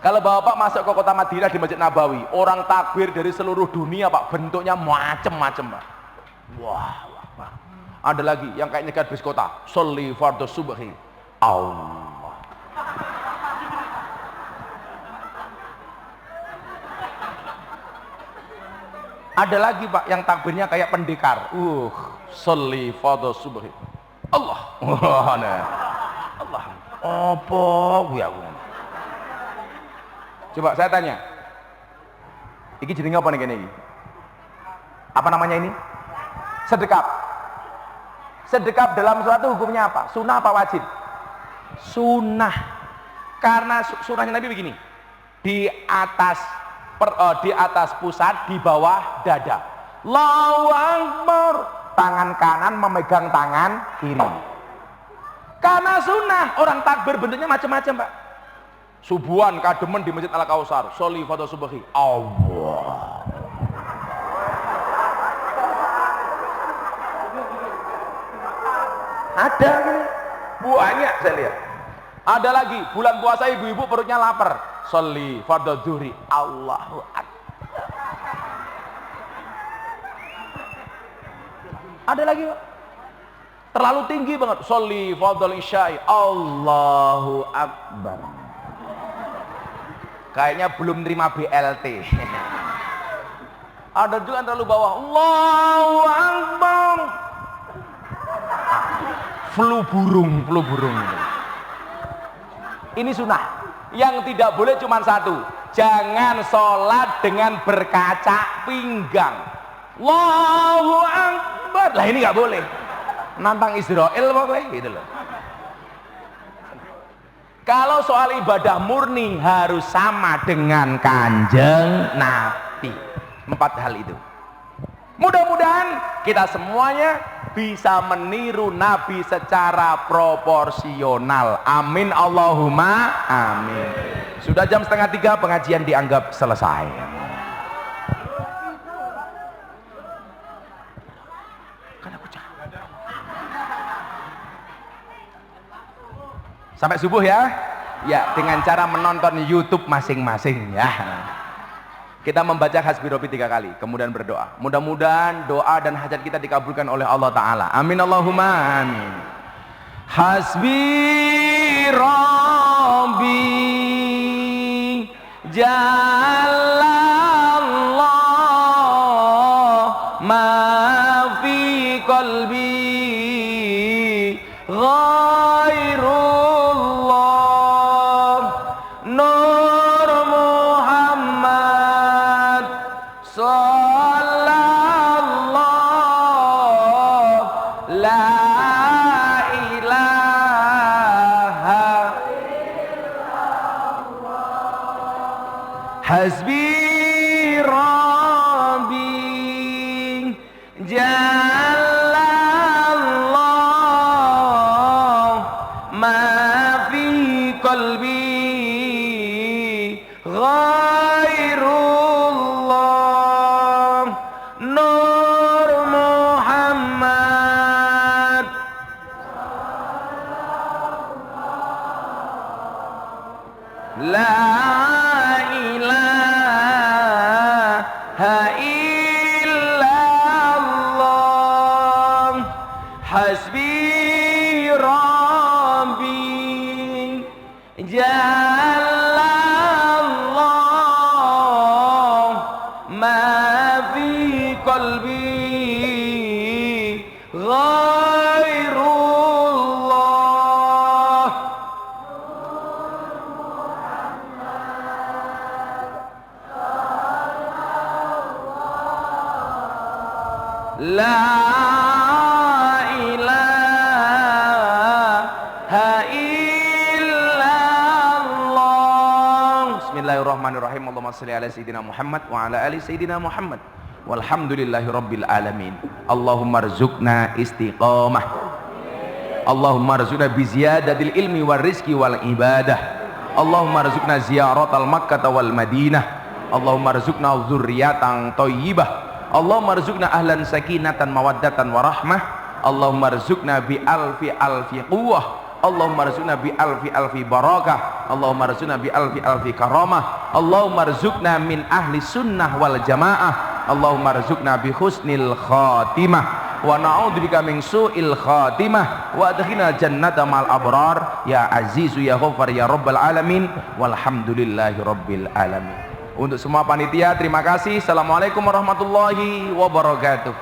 Kalau Bapak masuk ke kota Madinah di Masjid Nabawi, orang takbir dari seluruh dunia, Pak, bentuknya macam-macam, Pak. Wah, wah. Ada lagi yang kayak nyegat bis kota, sholli fardhu subhi. Allah. Ada lagi, Pak, yang takbirnya kayak pendekar. Sholli fardhu subhi. Allah. Wah, nah. Allah. Apa ya? Coba saya tanya. Iki jenenge apa nih ini? Apa namanya ini? Sedekap. Sedekap dalam suatu hukumnya apa? Sunnah apa wajib? Sunnah. Karena sunnahnya Nabi begini. Di atas pusat, di bawah dada. Allahu Akbar. Tangan kanan memegang tangan kiri. Karena sunnah, orang takbir bentuknya macam-macam, Pak. Subuhan kademen di Masjid Al Kausar, sholli fardhu subhi. Allah. Ada gini. Banyak saya lihat. Ada lagi, bulan puasa ibu-ibu perutnya lapar, sholli fardhu dzuhri. Allahu akbar. Ada lagi, Pak. Terlalu tinggi banget, sholli fardhu isya'i. Allahu akbar. Kayaknya belum terima BLT. Ada juga yang terlalu bawah, Allahu Akbar. Flu burung. Ini sunnah. Yang tidak boleh cuma satu, jangan sholat dengan berkaca pinggang. Allahu Akbar. Lah ini nggak boleh. Nantang Israel pokoknya gitu loh. Kalau soal ibadah murni harus sama dengan Kanjeng Nabi. 4 hal itu. Mudah-mudahan kita semuanya bisa meniru Nabi secara proporsional. Amin Allahumma amin. Sudah jam 2:30, pengajian dianggap selesai. Sampai subuh ya. Ya, dengan cara menonton YouTube masing-masing ya. Kita membaca Hasbi Rabbi 3 kali, kemudian berdoa. Mudah-mudahan doa dan hajat kita dikabulkan oleh Allah Ta'ala. Amin Allahumma amin. Hasbi Rabbi Jalallah ma fi qalbi Hasbi Rabbi Jalallah ma fi qalbi ghairullah Nur Muhammad La Hasbi Rabbi Jalallah ma fi qalbi ghairullah La Bismillahirrahmanirrahim. Allahumma shalli ala sayyidina Muhammad wa ala ali sayyidina Muhammad. Walhamdulillahi rabbil alamin. Allahumma rzuqna istiqamah. Allahumma rzuqna bi ziyadatil ilmi war rizqi wal ibadah. Allahumma rzuqna ziyaratal Makkah wal Madinah. Allahumma rzuqna dzurriyyatan thayyibah. Allahumma rzuqna ahlan sakinatan mawaddatan warahmah. Allahumma rzuqna bi alfi quwwah. Allahumma rzuqna bi alfi barakah. Allahumma rzuqna bi alfi karamah. Allahumma rzuqna min ahli sunnah wal jamaah. Allahumma rzuqna bi husnil khatimah wa na'udzubika min su'il khatimah wa adkhilna jannata ma'al abrar ya azizu ya ghaffar ya rabbal alamin walhamdulillahi rabbil alamin. Untuk semua panitia terima kasih. Assalamualaikum warahmatullahi wabarakatuh.